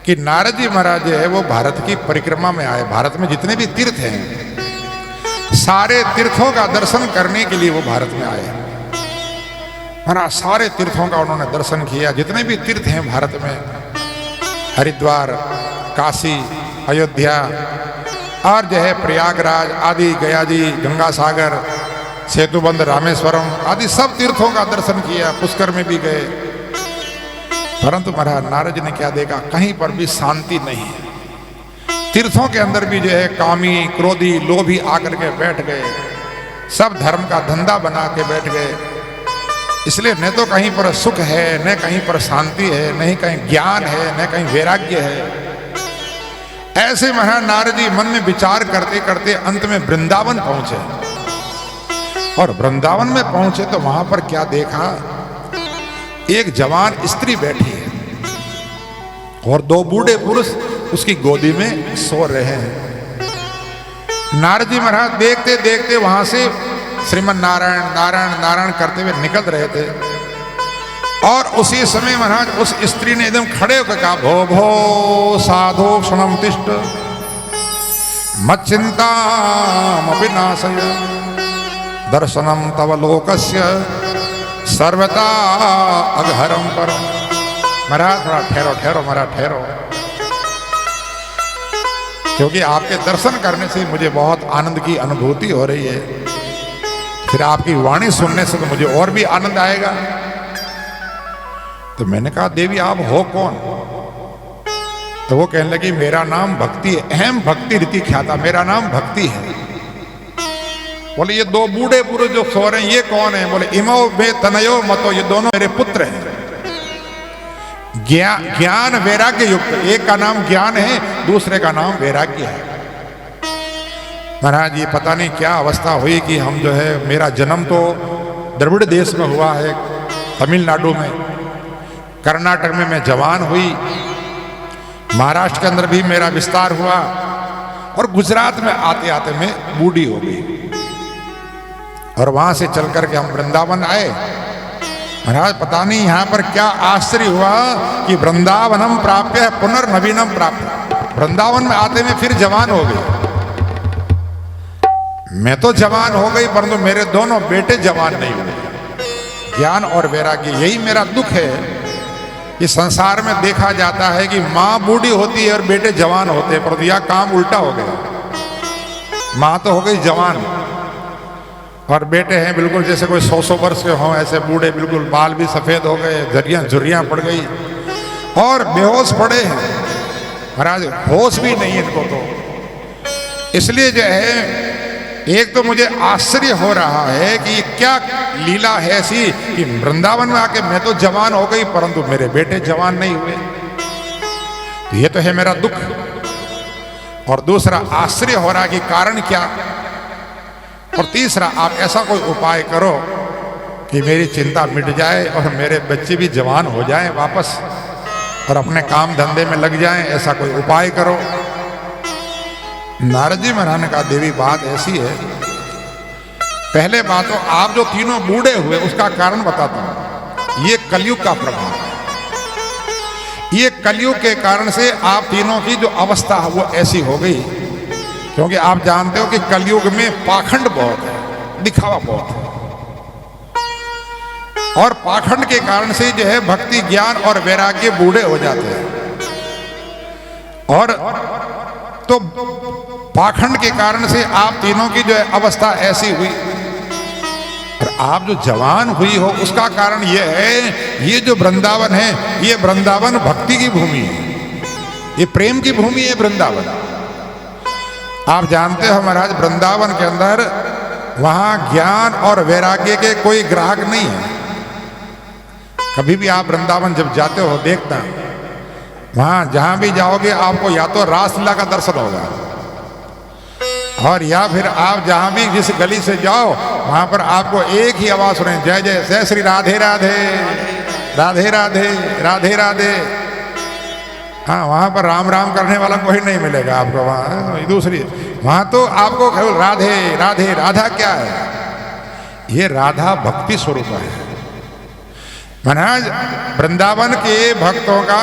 कि नारद जी महाराज जो है वो भारत की परिक्रमा में आए। भारत में जितने भी तीर्थ हैं, सारे तीर्थों का दर्शन करने के लिए वो भारत में आए। महाराज सारे तीर्थों का उन्होंने दर्शन किया, जितने भी तीर्थ हैं भारत में, हरिद्वार, काशी, अयोध्या और जो है प्रयागराज आदि, गया जी, गंगा सागर, सेतुबंध, रामेश्वरम आदि सब तीर्थों का दर्शन किया। पुष्कर में भी गए, परंतु महाराज नारद जी ने क्या देखा, कहीं पर भी शांति नहीं है। तीर्थों के अंदर भी जो है कामी, क्रोधी, लोभी आकर के बैठ गए, सब धर्म का धंधा बना के बैठ गए। इसलिए न तो कहीं पर सुख है, न कहीं पर शांति है, न ही कहीं ज्ञान है, न कहीं वैराग्य है। ऐसे महाराज नारद जी मन में विचार करते करते अंत में वृंदावन पहुंचे, और वृंदावन में पहुंचे तो वहां पर क्या देखा, एक जवान स्त्री बैठी है और 2 बूढ़े पुरुष उसकी गोदी में सो रहे हैं। नारद जी महाराज देखते देखते वहां से श्रीमन नारायण नारायण नारायण करते हुए निकल रहे थे, और उसी समय महाराज उस स्त्री ने एकदम खड़े होकर कहा, भो भो साधो क्षणम तिष्ठ मच्चिंतामपि नाशय दर्शनम तव लोकस्य सर्वता अघहरम परम। महाराज थोड़ा ठहरो ठहरो महाराज ठहरो, क्योंकि आपके दर्शन करने से मुझे बहुत आनंद की अनुभूति हो रही है, फिर आपकी वाणी सुनने से तो मुझे और भी आनंद आएगा। तो मैंने कहा, देवी आप हो कौन? तो वो कहने लगी, मेरा नाम भक्ति है, अहम भक्ति रीति ख्याता, मेरा नाम भक्ति है। बोले, ये 2 बूढ़े पुरुष जो सो रहे हैं ये कौन है? बोले, इमो बे तनयो मतो, ये दोनों मेरे पुत्र हैं। ज्ञान वैराग्य युक्त, एक का नाम ज्ञान है, दूसरे का नाम वैराग्य है। महाराज ये पता नहीं क्या अवस्था हुई कि हम जो है, मेरा जन्म तो द्रविड़ देश में हुआ है, तमिलनाडु में, कर्नाटक में मैं जवान हुई, महाराष्ट्र के अंदर भी मेरा विस्तार हुआ, और गुजरात में आते आते मैं बूढ़ी हो गई, और वहां से चल करके हम वृंदावन आए। महाराज पता नहीं यहाँ पर क्या आश्चर्य हुआ कि वृंदावनम प्राप्य पुनर्नवीनम प्राप्य, वृंदावन में आते में फिर जवान हो गई। मैं तो जवान हो गई, परंतु मेरे दोनों बेटे जवान नहीं हुए। ज्ञान और वैराग्य, यही मेरा दुख है कि संसार में देखा जाता है कि माँ बूढ़ी होती है और बेटे जवान होते हैं, परंतु यह काम उल्टा हो गया। माँ तो हो गई जवान और बेटे हैं बिल्कुल जैसे कोई 100 वर्ष के हों, ऐसे बूढ़े, बिल्कुल बाल भी सफेद हो गए, झुर्रियां पड़ गई और बेहोश पड़े हैं। महाराज होश भी नहीं इनको तो। इसलिए जो है एक तो मुझे आश्चर्य हो रहा है कि क्या लीला है ऐसी कि वृंदावन में आके मैं तो जवान हो गई परंतु मेरे बेटे जवान नहीं हुए। तो ये तो है मेरा दुख। और दूसरा आश्चर्य हो रहा है कि कारण क्या। और तीसरा आप ऐसा कोई उपाय करो कि मेरी चिंता मिट जाए और मेरे बच्चे भी जवान हो जाएं वापस और अपने काम धंधे में लग जाएं, ऐसा कोई उपाय करो। नारद जी महाराज ने कहा देवी बात ऐसी है, पहले बात तो आप जो तीनों बूढ़े हुए उसका कारण बताता हूं। ये कलयुग का प्रभाव है। ये कलयुग के कारण से आप तीनों की जो अवस्था है वो ऐसी हो गई, क्योंकि आप जानते हो कि कलयुग में पाखंड बहुत है, दिखावा बहुत है। और पाखंड के कारण से जो है भक्ति, ज्ञान और वैराग्य बूढ़े हो जाते हैं। और तो पाखंड के कारण से आप तीनों की जो है अवस्था ऐसी हुई। और आप जो जवान हुई हो उसका कारण यह है, ये जो वृंदावन है ये वृंदावन भक्ति की भूमि है, ये प्रेम की भूमि है वृंदावन। आप जानते हो महाराज वृंदावन के अंदर वहां ज्ञान और वैराग्य के कोई ग्राहक नहीं है। कभी भी आप वृंदावन जब जाते हो देखना, वहां जहां भी जाओगे आपको या तो रासलीला का दर्शन होगा और या फिर आप जहां भी जिस गली से जाओ वहां पर आपको एक ही आवाज सुने, जय जय जय श्री राधे राधे राधे राधे राधे राधे। हाँ, वहां पर राम राम करने वाला कोई नहीं मिलेगा आपको वहां। दूसरी वहां तो आपको केवल राधे राधे। राधा क्या है? ये राधा भक्ति स्वरूप है। महाराज वृंदावन के भक्तों का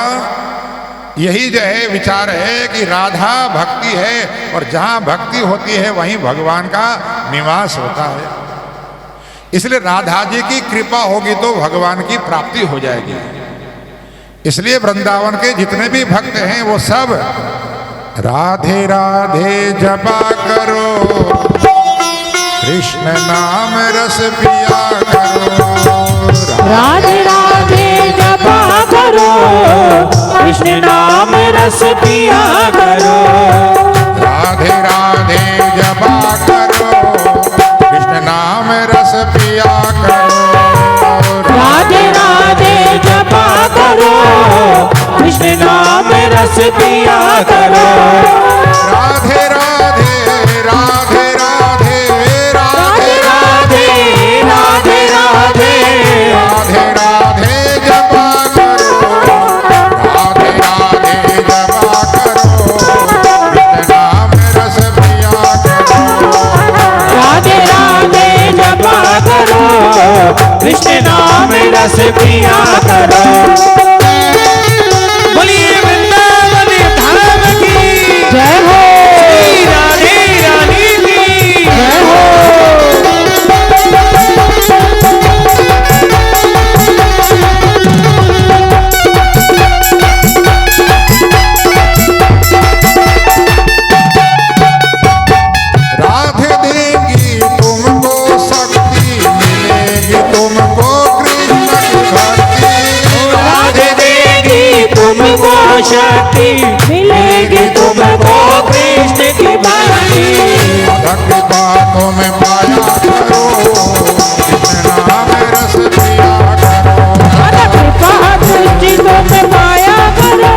यही जो है विचार है कि राधा भक्ति है और जहां भक्ति होती है वहीं भगवान का निवास होता है। इसलिए राधा जी की कृपा होगी तो भगवान की प्राप्ति हो जाएगी। इसलिए वृंदावन के जितने भी भक्त हैं वो सब राधे राधे जपा करो, कृष्ण नाम रस पिया करो। राधे राधे जपा करो, कृष्ण नाम रस पिया करो। राधे राधे जपा करो, कृष्ण नाम रस पिया करो। राधे राधे जपा करो, कृष्ण नाम रस पिया करो। राधे राधे राधे राधे राधे राधे राधे राधे राधे राधे जपा करो, राधे राधे जपा करो, कृष्ण नाम रस पिया करो। राधे राधे जपा करो, कृष्ण नाम रस पिया करो। बोलिए वृंदावन धाम की जय हो, श्री राधे रानी की जय हो। राधे देंगी तुमको शक्ति, मिलेगी तुमको कृष्ण की भक्ति। राधे देगी तुमको शक्ति, मिलेगी तुमको कृष्ण की भक्ति। भक्ति बातों में पाया करो, कृष्ण नाम रस पिया करो। कृपा दृष्टि तुम पाया करो,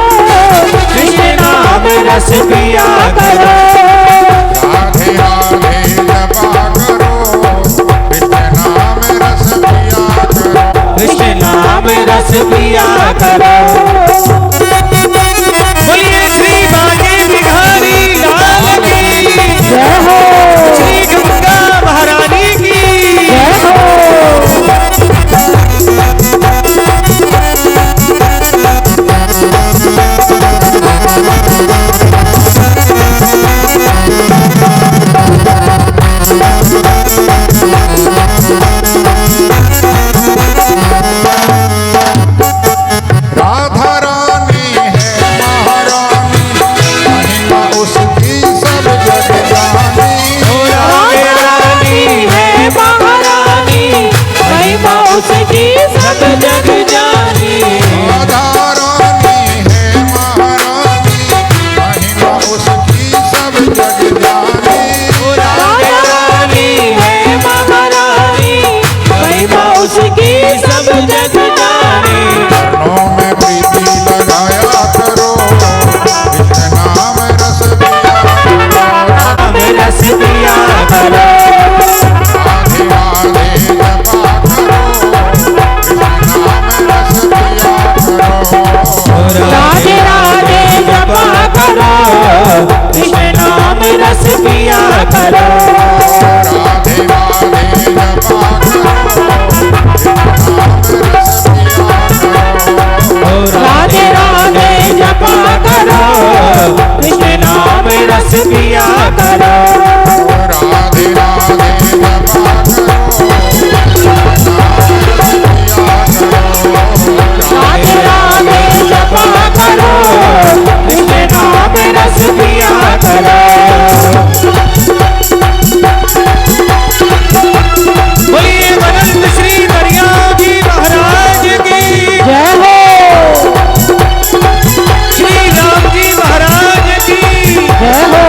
कृष्ण नाम रस पिया करो। राधे राधे जपा करो, कृष्ण नाम रस पिया करो। कृष्ण नाम रस पिया करो। बोलिए श्री बांके बिहारी लाल की जय हो, श्री गंगा महारानी की जय हो। राधा राधे चरणों में प्रीति लगाया करो, कृष्ण नाम रस पिया करो, नाम रस पिया करो, राधे राधे जपा करो, कृष्ण नाम रस पिया करो, राधे राधे जपा करो, कृष्ण नाम रस पिया करो, राधे राधे जपा करो, राधे राधे जपा करो, कृष्ण नाम रस पिया करो, राधे राधे जपा करो, राधे राधे जपा करो, कृष्ण नाम रस पिया करो। बोलिए अनंत श्री हरियाम जी महाराज की जय हो, श्री राम जी महाराज की जय हो।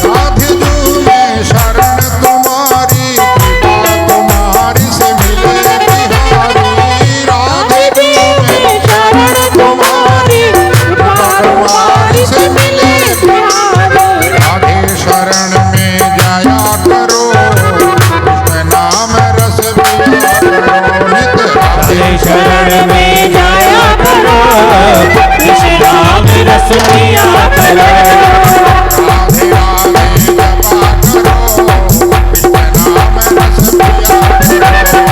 राधे जू में शरण तुम्हारी, कृपा तुम्हारी से मिले बिहारी, राधे जू में शरण तुम्हारी, कृपा तुम्हारी से मिले बिहारी, राधे शरण में जाया करो, कृष्ण नाम रस पिया करो, नित राधे शरण में जाया करो, कृष्ण नाम रस पिया करो, राधे राधे जपा करो, कृष्ण नाम रस पिया करो,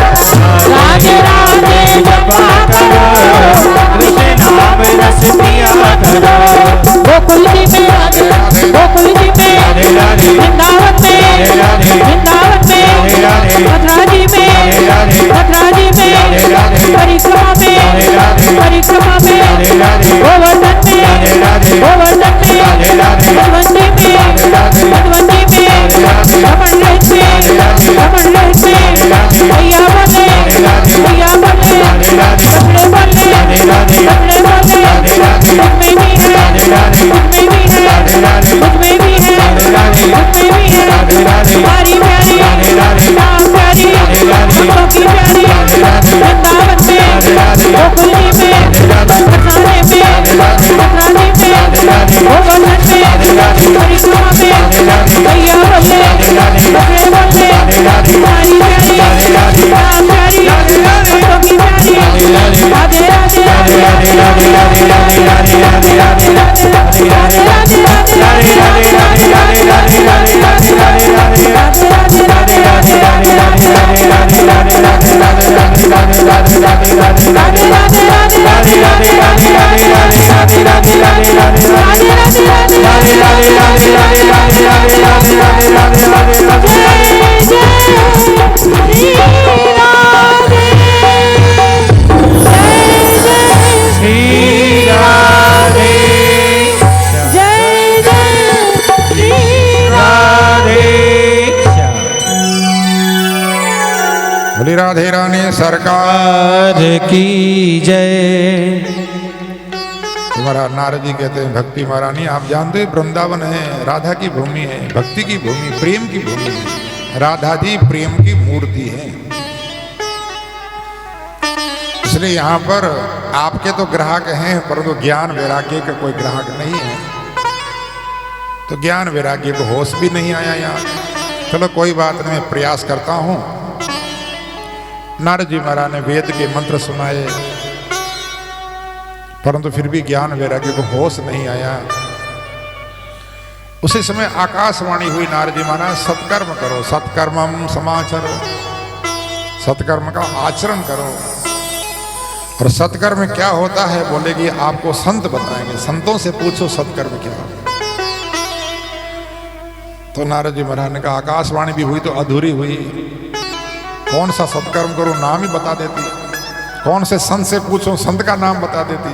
राधे राधे जपा करो, कृष्ण नाम रस पिया करो। गोकुल जी में राधे राधे गोकुल जी में वृंदावन में वृंदावन में मथुरा जी में मथुरा जी में परिक्रमा में गोवर्धन में गोवर्धन में मधुबनी में मधुबनी में रमण रहित में भैया बोले कपड़े बोले मुझ में भी है, मुझ में भी है, मुझ में भी है, मुझ में भी है, प्यारी प्यारी राम प्यारी हमको की प्यारी वृंदावन में गोकुल जी में मथुरा में गोवर्धन में परिक्रमा में भैया बोले कपड़े बोले प्यारी प्यारी राम प्यारी हमको की प्यारी राधे राधे बोली राधे रानी सरकार की जय। तुम्हारा नारद जी कहते हैं भक्ति महारानी, आप जानते हैं वृंदावन है राधा की भूमि है, भक्ति की भूमि, प्रेम की भूमि है। राधा जी प्रेम की मूर्ति है, इसलिए यहाँ पर आपके तो ग्राहक हैं परंतु ज्ञान वैराग्य का कोई ग्राहक नहीं है। तो ज्ञान वैराग्य को होश भी नहीं आया यहाँ। चलो कोई बात नहीं, मैं प्रयास करता हूँ। नारद जी महाराज ने वेद के मंत्र सुनाए परंतु फिर भी ज्ञान वैराग्य को होश नहीं आया। उसी समय आकाशवाणी हुई, नारद जी महाराज सत्कर्म करो, सत्कर्मम समाचरो, सत्कर्म का आचरण करो। और सत्कर्म क्या होता है बोलेगी, आपको संत बताएंगे, संतों से पूछो सत्कर्म क्या है। तो नारद जी महाराज ने कहा आकाशवाणी भी हुई तो अधूरी हुई, कौन सा सत्कर्म करो नाम ही बता देती, कौन से संत से पूछो संत का नाम बता देती।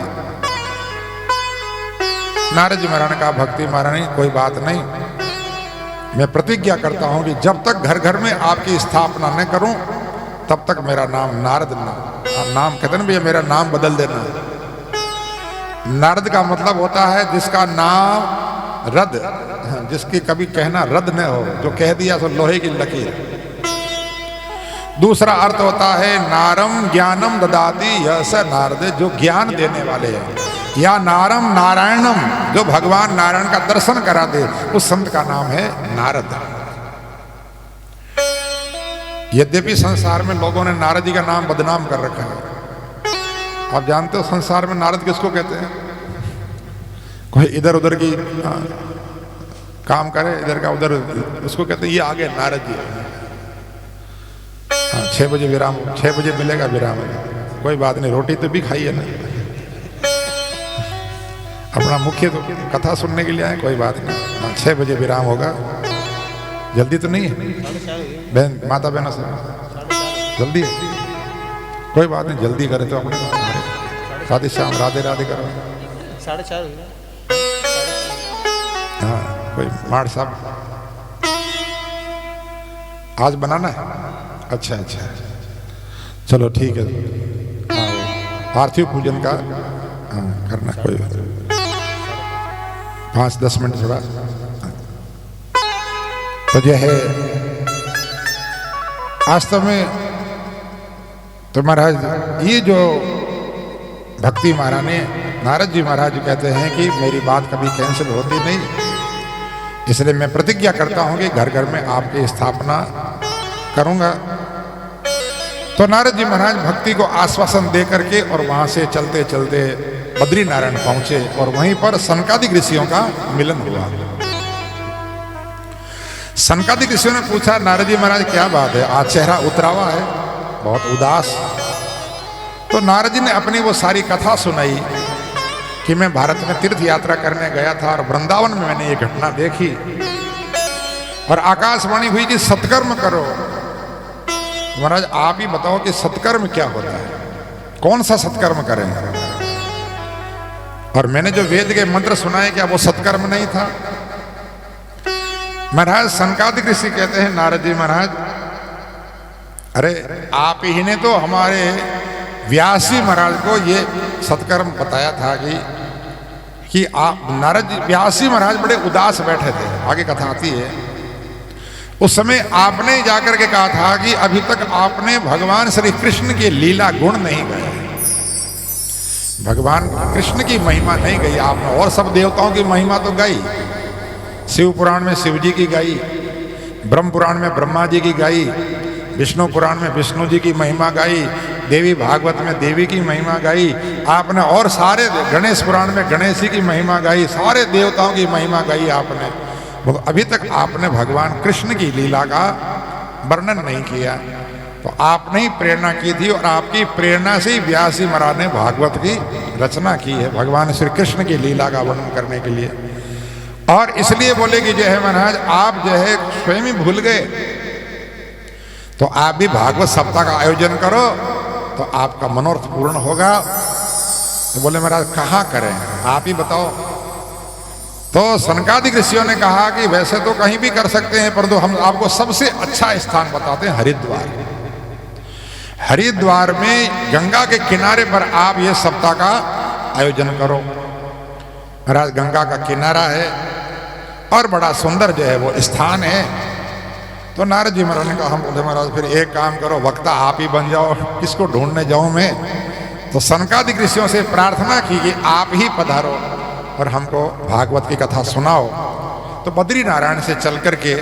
नारद जी महाराज ने कहा भक्ति महारानी कोई बात नहीं, मैं प्रतिज्ञा करता हूं कि जब तक घर घर में आपकी स्थापना न करूं तब तक मेरा नाम नारद नाम कहते ना भैया, मेरा नाम बदल देना। नारद का मतलब होता है जिसका नाम रद, जिसकी कभी कहना रद्द न हो, जो कह दिया तो लोहे की लकीर। दूसरा अर्थ होता है नारम ज्ञानम ददाति यह स नारद, जो ज्ञान देने वाले हैं, या नारम नारायणम, जो भगवान नारायण का दर्शन करा दे, उस संत का नाम है नारद। यद्यपि संसार में लोगों ने नारद जी का नाम बदनाम कर रखा है। आप जानते हो संसार में नारद किसको कहते हैं? कोई इधर उधर की काम करे, इधर का उधर, उसको कहते हैं ये आगे नारद जी। 6 बजे विराम, 6 बजे मिलेगा विराम, कोई बात नहीं, रोटी तो भी खाइए ना। अपना मुख्य तो कथा सुनने के लिए आए, कोई बात नहीं, 6 बजे विराम होगा। जल्दी तो नहीं है बहन, माता बहनों से जल्दी है, कोई बात नहीं, जल्दी करे तो अपने राधे श्याम, राधे राधे करो। 4:30 हाँ, कोई माड़ साहब आज बनाना है? अच्छा अच्छा, चलो ठीक है। हाँ, पार्थिव पूजन का करना, कोई 5-10 मिनट थोड़ा। तो जो है वास्तव में तो महाराज ये जो भक्ति महारानी नारद जी महाराज कहते हैं कि मेरी बात कभी कैंसिल होती नहीं, इसलिए मैं प्रतिज्ञा करता हूं कि घर घर में आपकी स्थापना करूंगा। तो नारद जी महाराज भक्ति को आश्वासन दे करके और वहां से चलते चलते बद्री नारायण पहुंचे और वहीं पर सनकादिक ऋषियों का मिलन हुआ। सनकादिक ऋषियों ने पूछा नारद जी महाराज क्या बात है, आज चेहरा उतरा हुआ है, बहुत उदास। तो नारद जी ने अपनी वो सारी कथा सुनाई कि मैं भारत में तीर्थ यात्रा करने गया था और वृंदावन में मैंने ये घटना देखी और आकाशवाणी हुई कि सत्कर्म करो। महाराज आप ही बताओ कि सत्कर्म क्या होता है, कौन सा सत्कर्म करें? और मैंने जो वेद के मंत्र सुनाए क्या वो सत्कर्म नहीं था? महाराज सनकादिक ऋषि कहते हैं नारद जी महाराज, अरे आप ही ने तो हमारे व्यास जी महाराज को ये सत्कर्म बताया था कि आप नारद जी व्यास जी महाराज बड़े उदास बैठे थे। आगे कथा आती है, उस समय आपने जाकर के कहा था कि अभी तक आपने भगवान श्री कृष्ण के लीला गुण नहीं गाए, भगवान कृष्ण की महिमा नहीं गई आपने, और सब देवताओं की महिमा तो गाई। शिव पुराण में शिव जी की गाई, ब्रह्म पुराण में ब्रह्मा जी की गाई, विष्णु पुराण में विष्णु जी की महिमा गाई, देवी भागवत में देवी की महिमा गाई आपने, और सारे गणेश पुराण में गणेश जी की महिमा गाई, सारे देवताओं की महिमा गाई आपने। अभी तक आपने भगवान कृष्ण की लीला का वर्णन नहीं किया। तो आपने ही प्रेरणा की थी और आपकी प्रेरणा से ही व्यास जी महाराज ने भागवत की रचना की है भगवान श्री कृष्ण की लीला का वर्णन करने के लिए। और इसलिए बोले कि जो है महाराज आप जो है स्वयं ही भूल गए, तो आप भी भागवत सप्ताह का आयोजन करो तो आपका मनोरथ पूर्ण होगा। तो बोले महाराज कहाँ करें, आप ही बताओ। तो सनकादिक ऋषियों ने कहा कि वैसे तो कहीं भी कर सकते हैं, परंतु हम आपको सबसे अच्छा स्थान बताते हैं, हरिद्वार। हरिद्वार में गंगा के किनारे पर आप ये सप्ताह का आयोजन करो। महाराज गंगा का किनारा है और बड़ा सुंदर जो है वो स्थान है। तो नारद जी महाराज ने कहा हम बोले महाराज फिर एक काम करो, वक्ता आप ही बन जाओ, किसको ढूंढने जाऊं मैं। तो सनकादिक ऋषियों से प्रार्थना की कि आप ही पधारो और हमको भागवत की कथा सुनाओ। तो बद्री नारायण से चल करके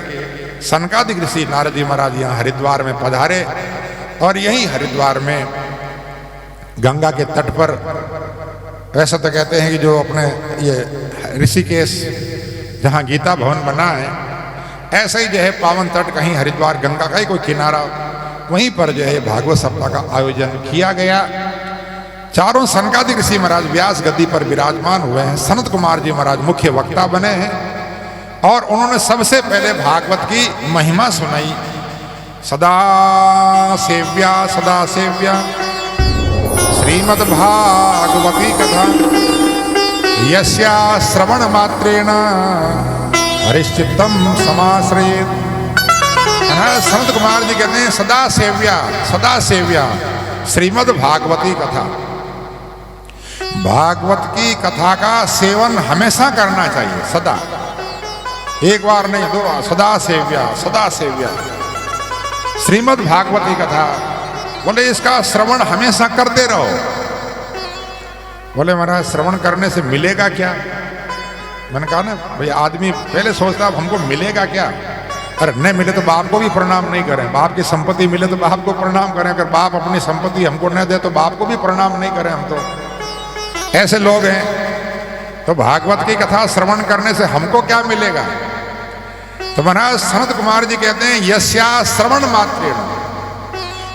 सनकादिक ऋषि नारद जी महाराज यहाँ हरिद्वार में पधारे और यहीं हरिद्वार में गंगा के तट पर, वैसे तो कहते हैं कि जो अपने ये ऋषिकेश जहाँ गीता भवन बना है, ऐसा ही जो है पावन तट कहीं हरिद्वार गंगा का ही कोई किनारा, वहीं पर जो है भागवत सप्ताह का आयोजन किया गया। चारों सनकादिक ऋषि महाराज व्यास गद्दी पर विराजमान हुए हैं। सनत कुमार जी महाराज मुख्य वक्ता बने हैं और उन्होंने सबसे पहले भागवत की महिमा सुनाई। सदा सेव्या श्रीमद् भागवती कथा यस्या श्रवण मात्रेण हरिश्चित्तम समाश्रयेत्। संत कुमार जी कहते हैं सदा सेव्या श्रीमद् भागवती कथा। भागवत की कथा का सेवन हमेशा करना चाहिए, सदा। एक बार नहीं, दो बार, सदा सेव्या, सदा सेव्या। श्रीमद् भागवती कथा, बोले इसका श्रवण हमेशा करते रहो। बोले महाराज श्रवण करने से मिलेगा क्या? मैंने कहा ना भाई, आदमी पहले सोचता अब हमको मिलेगा क्या? अरे नहीं मिले तो बाप को भी प्रणाम नहीं करें, बाप की संपत्ति मिले तो बाप को प्रणाम करें, अगर बाप अपनी संपत्ति हमको न दे तो बाप को भी प्रणाम नहीं करें हम तो। ऐसे लोग हैं। तो भागवत की कथा श्रवण करने से हमको क्या मिलेगा? तो महाराज सनत कुमार जी कहते हैं यस्या श्रवण मात्रेण,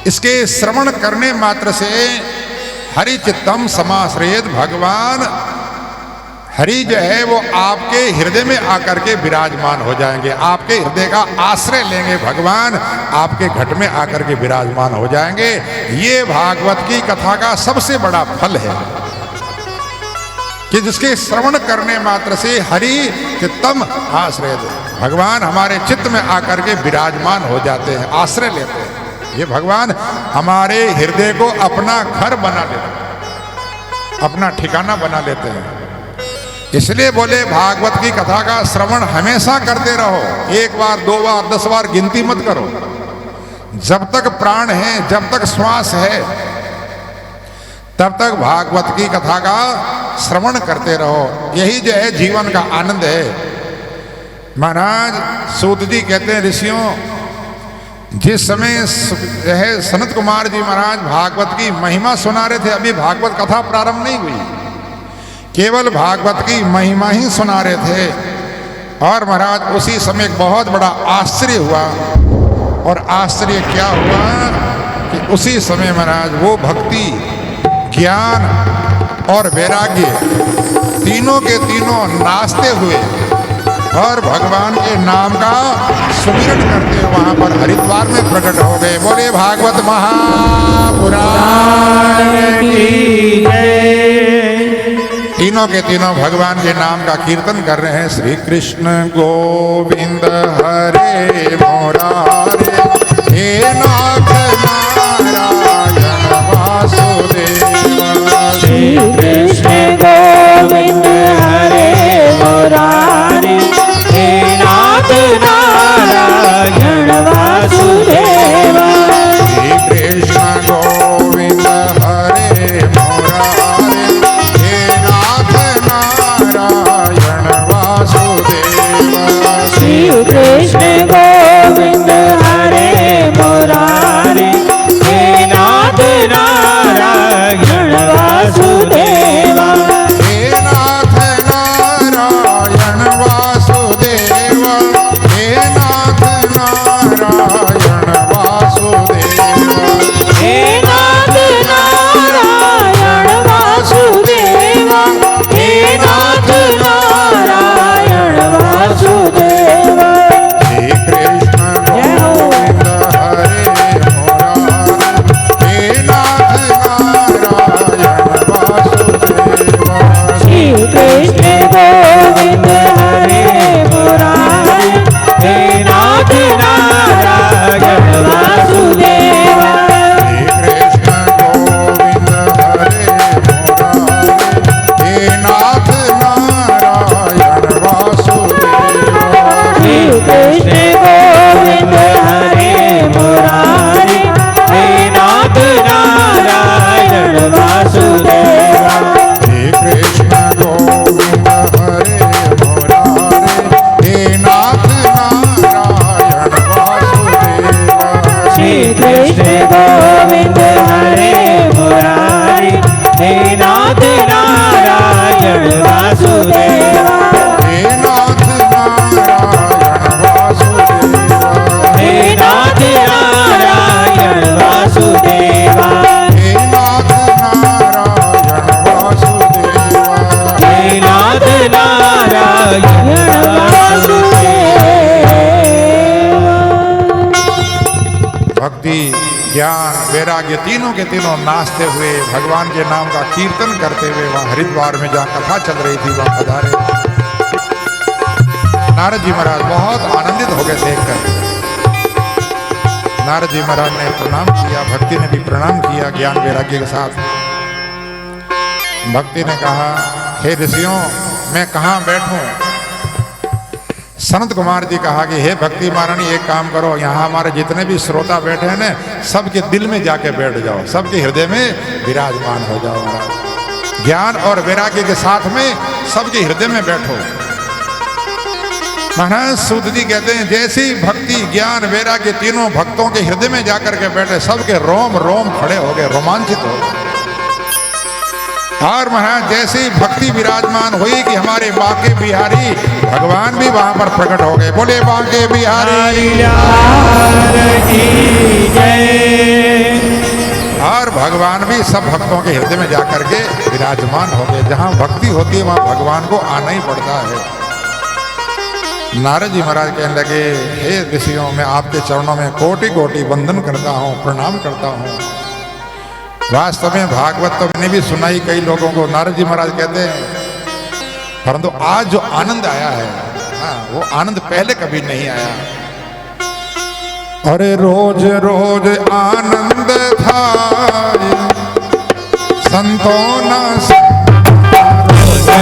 इसके श्रवण करने मात्र से हरि चित्तम समाश्रयेत, भगवान हरि जो है वो आपके हृदय में आकर के विराजमान हो जाएंगे, आपके हृदय का आश्रय लेंगे, भगवान आपके घट में आकर के विराजमान हो जाएंगे। ये भागवत की कथा का सबसे बड़ा फल है कि जिसके श्रवण करने मात्र से हरि चित्तम आश्रय, भगवान हमारे चित्त में आकर के विराजमान हो जाते हैं, आश्रय लेते हैं। ये भगवान हमारे हृदय को अपना घर बना लेते हैं, अपना ठिकाना बना लेते हैं। इसलिए बोले भागवत की कथा का श्रवण हमेशा करते रहो, एक बार, दो बार, 10 बार गिनती मत करो। जब तक प्राण है, जब तक श्वास है, तब तक भागवत की कथा का श्रवण करते रहो। यही जो है जीवन का आनंद है। महाराज सूत जी कहते हैं ऋषियों, जिस समय है सनत कुमार जी महाराज भागवत की महिमा सुना रहे थे, अभी भागवत कथा प्रारंभ नहीं हुई, केवल भागवत की महिमा ही सुना रहे थे। और महाराज उसी समय एक बहुत बड़ा आश्चर्य हुआ। और आश्चर्य क्या हुआ कि उसी समय महाराज वो भक्ति, ज्ञान और वैराग्य तीनों के तीनों नाचते हुए और भगवान के नाम का सुमिरन करते हुए वहां पर हरिद्वार में प्रकट हो गए। बोले भागवत महापुराण की जय। तीनों के तीनों भगवान के नाम का कीर्तन कर रहे हैं। श्री कृष्ण गोविंद हरे मुरारे, हे नाथ नारायण वासुदेव। श्री कृष्ण गोविंद हरे मुरारे, हे नाथ नारायण वासुदेव। श्री कृष्ण गोविंद हरे मुरारे, हे नाथ नारायण वासुदेव। श्री कृष्ण गोविंद हरे मुरारे, हे नाथ नारायण वासुदेव। हे नाथ नारायण वासुदेव, हे नाथ नारायण वासुदेव। हे नाथ नारायण वासुदेव, हे नाथ नारायण वासुदेव। श्री कृष्ण गोविंद हरे मुरारे, हे नाथ नारायण वासुदेव। श्री कृष्ण गोविंद हरे मुरारे, हे नाथ नारायण वासुदेव। श्री कृष्ण गोविंद हरे मुरारे, हे नाथ नारायण वासुदेव। श्री कृष्ण गोविंद हरे मुरारे, हे नाथ नारायण वासुदेव। श्री कृष्ण गोविंद हरे मुरारे, हे नाथ नारायण वासुदेव। श्री कृष्ण गोविंद हरे मुरारे, हे नाथ नारायण वासुदेव। हे नाथ नारायण वासुदेव। हे नाथ नारायण वासुदेव। हे नाथ नारायण वासुदेव। हे नाथ नारायण वासुदेव। भक्ति, ज्ञान, वैराग्य तीनों के तीनों नाचते हुए भगवान के नाम का कीर्तन करते हुए वहां हरिद्वार में जहाँ कथा चल रही थी वहां पधारे। नारद जी महाराज बहुत आनंदित हो गए देखकर। नारद जी महाराज ने प्रणाम किया, भक्ति ने भी प्रणाम किया ज्ञान वैराग्य के साथ। भक्ति ने कहा, हे ऋषियों मैं कहाँ बैठूं? सनत कुमार जी कहा कि हे भक्ति महारानी एक काम करो, यहाँ हमारे जितने भी श्रोता बैठे हैं ना, सबके दिल में जाके बैठ जाओ, सबके हृदय में विराजमान हो जाओ महाराज। ज्ञान और वैराग्य के साथ में सबके हृदय में बैठो। महाराज सूत जी कहते हैं जैसी भक्ति ज्ञान वैराग्य तीनों भक्तों के हृदय में जाकर के बैठे, सबके रोम रोम खड़े हो गए, रोमांचित हो गए। और महाराज जैसी भक्ति विराजमान हुई कि हमारे बांके बिहारी भगवान भी वहां पर प्रकट हो गए। बोले बांके बिहारी और भगवान भी सब भक्तों के हृदय में जाकर के विराजमान हो गए। जहां भक्ति होती है वहां भगवान को आना ही पड़ता है। नारद जी महाराज कहने लगे, हे ऋषियों, मैं आपके चरणों में कोटि कोटि वंदन करता हूँ, प्रणाम करता हूँ। वास्तव में भागवत तो मैंने भी सुनाई कई लोगों को, नारद जी महाराज कहते हैं, परंतु आज जो आनंद आया है वो आनंद पहले कभी नहीं आया। अरे रोज रोज आनंद था संतों ना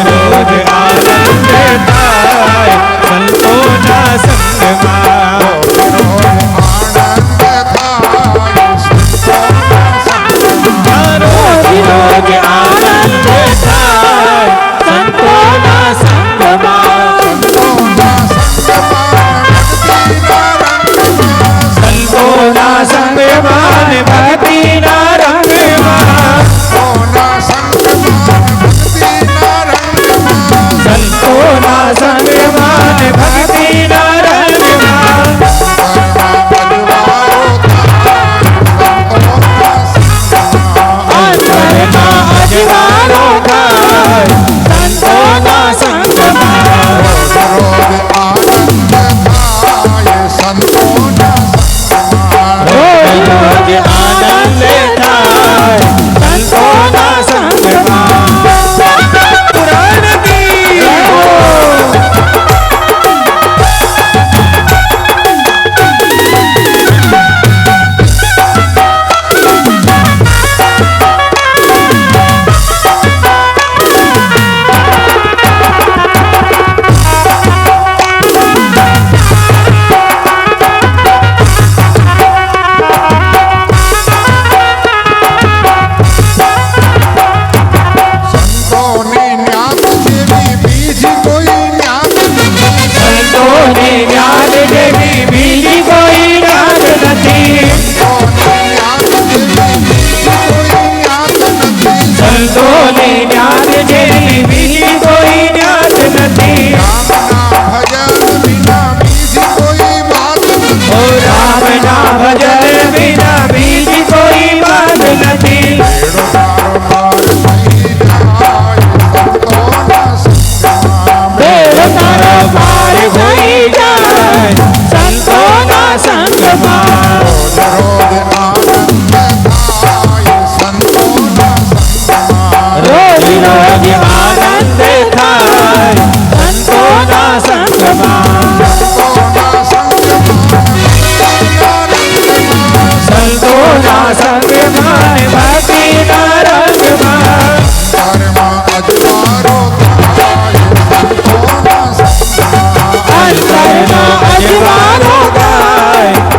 रोज आनंद था संतों ना संगमा। रोज आनंद था संतों ना संगमा। संतों ना संगमान भक्ति ना रंगमा। संतों ना संगमान भक्ति ना रंगमा। अजवारों का संतों ना संगमा। रोज रोज आनंद था संतों ना संगमा। पुराण की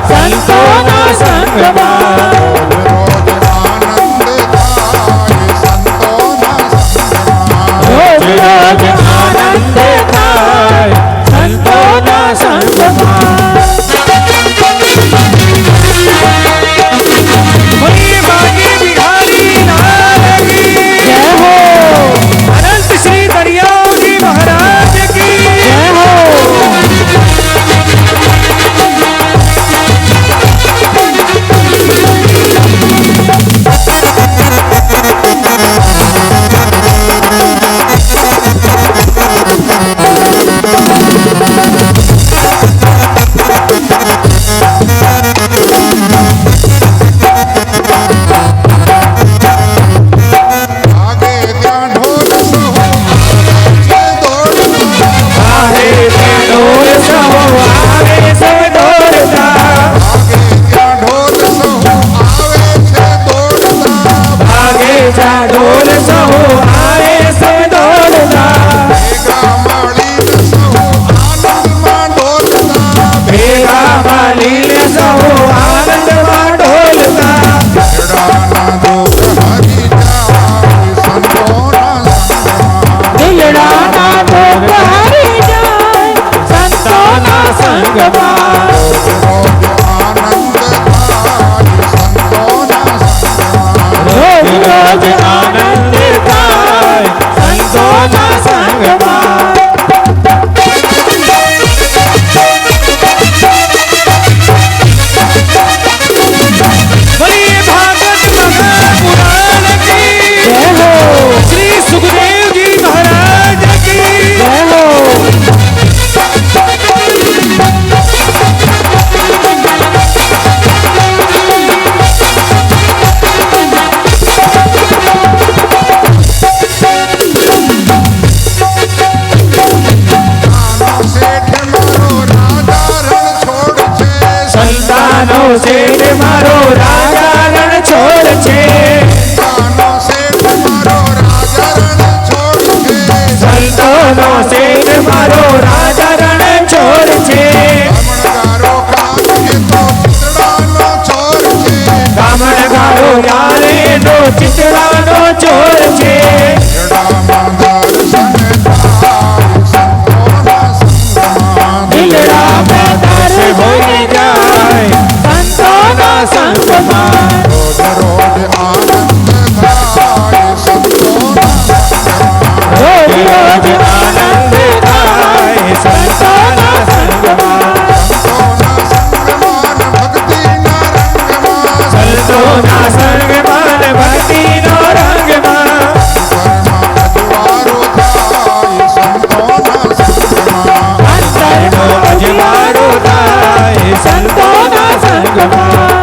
संतों રોજ આનંદ થાય સંતોના સંગમાં બોલીએ ભાગવત મહાપુરાણ કી જય હો શ્રી સુખદેવજી મહારાજ કી જય હો શેઠ મારો રાજા રણ છોડ છે સંતાનો શેઠ મારો રાજા રણ છોડ છે સંતાનો શેઠ મારો રાજા રણ છોડ છે બ્રાહ્મણગારો યારે નો ચિતડાનો ચોર છે દિલડામાં દર્શન હોઈ જાય સંતોના સંગમાં રોજ આનંદ થાય સંતોના રોજ રોજ આનંદ થાય સંતોના સંગમાં સંતોના સંતોના સંગમાં ભક્તિનો રંગમાં અંતરનો અજવાળો થાય સંતોના સંગમાં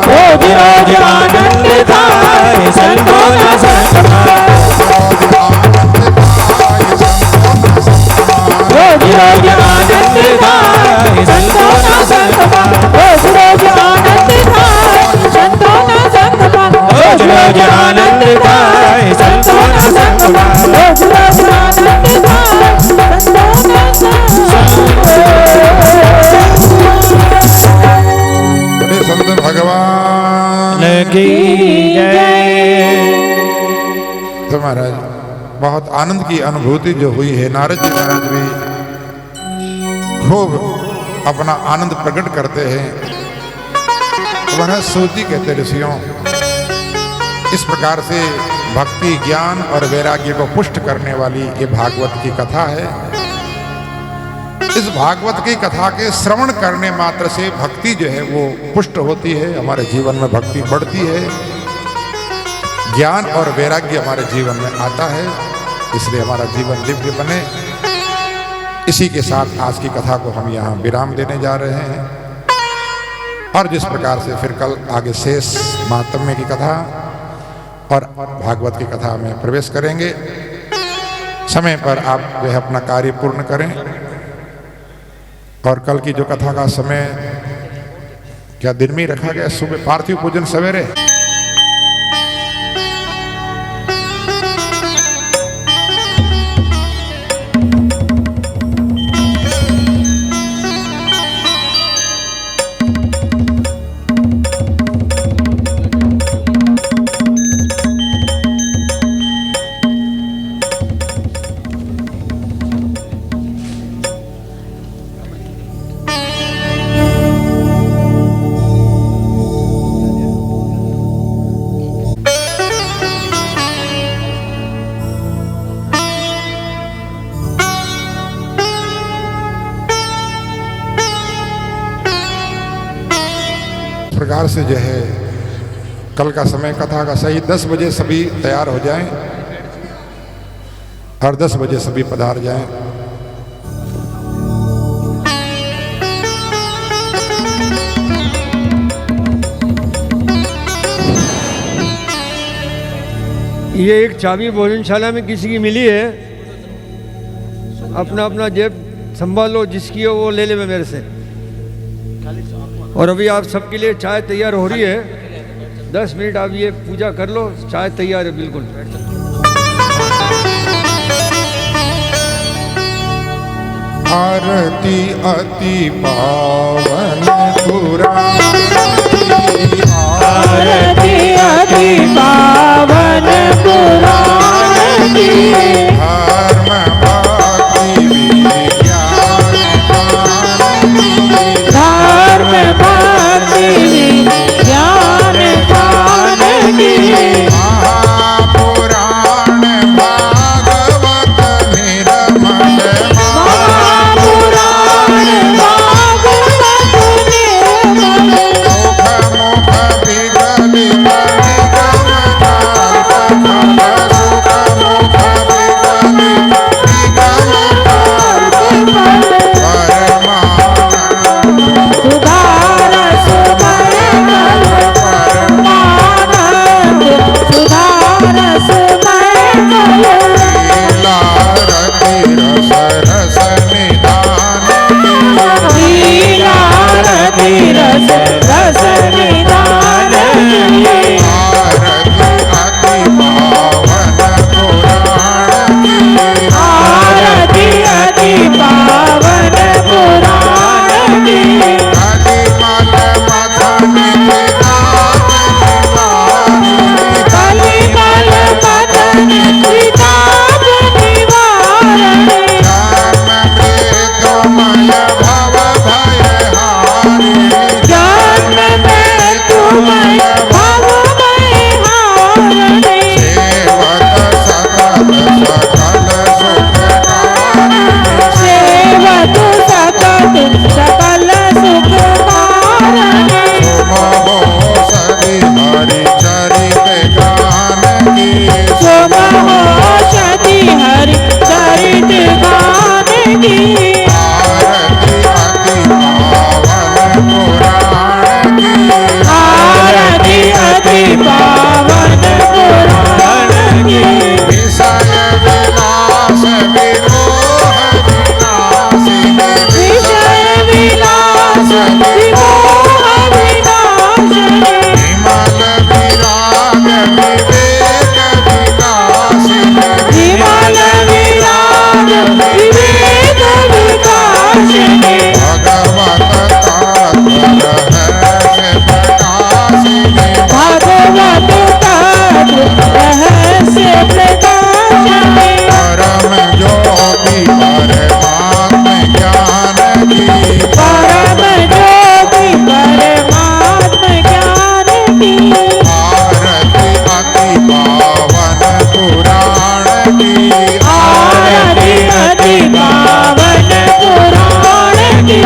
રોજ આનંદ થાય સંતોના સંગમાં રોજ રોજ આનંદ થાય સંતોના સંગમાં રોજ રોજ આનંદ થાય સંતોના સંગમાં રોજ રોજ આનંદ થાય સંતોના સંગમાં રોજ રોજ આનંદ થાય સંતોના बोले संत भगवान की जय। तो महाराज बहुत आनंद की अनुभूति जो हुई है, नारद जी महाराज भी खूब अपना आनंद प्रकट करते हैं। वह सूत जी कहते ऋषियों, इस प्रकार से भक्ति ज्ञान और वैराग्य को पुष्ट करने वाली ये भागवत की कथा है। इस भागवत की कथा के श्रवण करने मात्र से भक्ति जो है वो पुष्ट होती है, हमारे जीवन में भक्ति बढ़ती है, ज्ञान और वैराग्य हमारे जीवन में आता है, इसलिए हमारा जीवन दिव्य बने। इसी के साथ आज की कथा को हम यहाँ विराम देने जा रहे हैं और जिस प्रकार से फिर कल आगे शेष महात्म्य की कथा और भागवत की कथा में प्रवेश करेंगे। समय पर आप जो है अपना कार्य पूर्ण करें और कल की जो कथा का समय क्या दिन में ही रखा गया, सुबह पार्थिव पूजन सवेरे। प्रकार से जो है कल का समय कथा का सही 10 बजे सभी तैयार हो जाएं और 10 बजे सभी पधार जाएं। ये एक चाबी भोजनशाला में किसी की मिली है, अपना अपना जेब संभालो, जिसकी हो वो ले ले मेरे से। और अभी आप सबके लिए चाय तैयार हो रही है, 10 मिनट आप ये पूजा कर लो, चाय तैयार है बिल्कुल। आरती अति पावन पुरानी, आरती अति पावन पुराण की, धर्म भक्ति विज्ञान धर्म भक्ति की आरती अति पावन पुराण की आरती अति पावन पुराण की विषय विलास विमोह विनाशिनी विषय विलास विमोह विनाशिनी विमल विराग विवेक विकासिनी विमल विराग विवेक विकासिनी भगवत तत्पर है प्रकाशिनी भगवत तत्व रहस्य प्रकाशिनी परम ज्योति परमात्म ज्ञान की परम ज्योति परमात्म ज्ञान की आरती अति पावन पुराण की आरती अति पावन पुराण की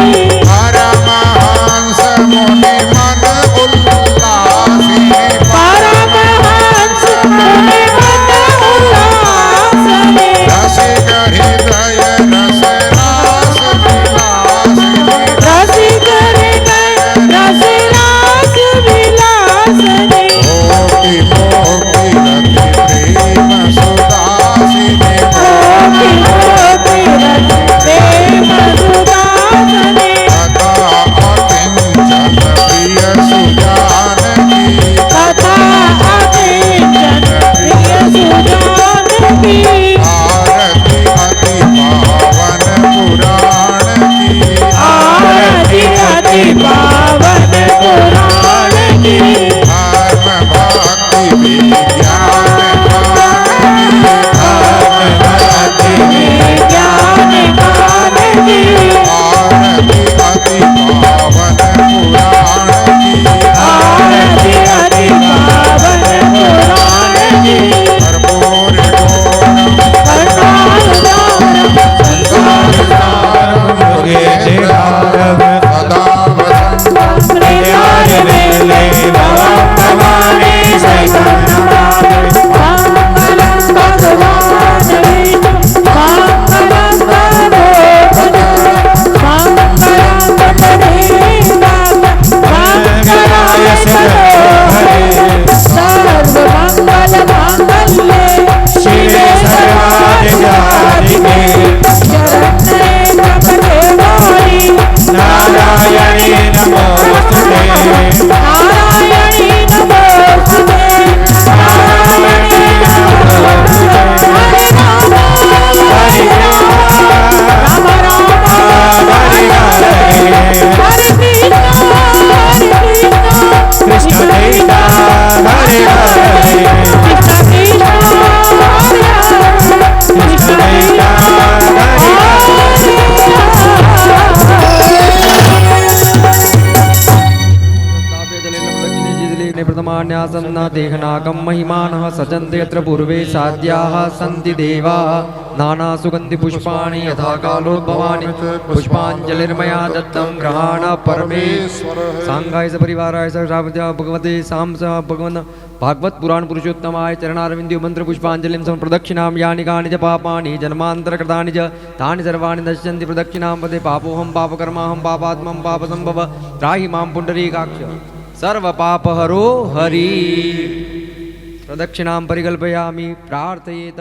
परमहंस मुनि मन उल्लासिनी परमहंस मुनि मन उल्लासिनी रसिक हृदय रस रास विलासिनी रसिक हृदय रस रास विलासिनी भोक्ति भोक्ति रति प्रेम सुदासिनी भोक्ति भोक्ति रति प्रेम सुदासिनी कथा अकिंचन प्रिय सुजान की कथा अकिंचन प्रिय सुजान की आरती अति पावन पुराण की आरती अति पावन पुराण की धर्म भक्ति विज्ञान भक्ति ज्ञान ज्ञान की आरती अति पावन पुराण की आरती अति पावन पुराण की कर्पूर गौरम करुणानुदारम सदा वसंत प्रियाय वेले भवं भवानी मंगलं भगवान् विष्णु मंगलं गणपति मंगलं गणपति मंगलाय सर्वमंगले शिवे सर्वाधिकारिणे शरण्ये त्र्यंबके गौरी नारायणी नमोस्तुते नारायणी नमोस्तुते नारायणी नमोस्तुते हरे राम राम राम हरे हरे हरे कृष्ण कृष्ण हरे हरे कृष्ण कृष्ण हरे हरे कृष्ण प्रथमान्यासं देहनाकं महिमानः सजन्ते यत्र पूर्वे साध्याः सन्ति देवाः नानासुगन्धिपुष्पाणि यथा कालोद्भवानि पुष्पाञ्जलिर्मया दत्तं ग्रहाण परमेश्वर सांगाय सपरिवाराय सर्वशावत्या भगवते सांस भगवन् भागवत पुराण पुरुषोत्तमाय चरणारविंदो मंत्र पुष्पांजलिं समप्रदक्षिणां यानि कानि च पापानि जन्मान्तरकृतानि च तानि सर्वाणि नश्यन्ति प्रदक्षिणां पदे पापोऽहं पापकर्माहं पापात्मं पापसंभव त्राहि मां पुण्डरीकाक्ष सर्वपापहरो हरि प्रदक्षिणां परिकल्पयामि प्रार्थयेत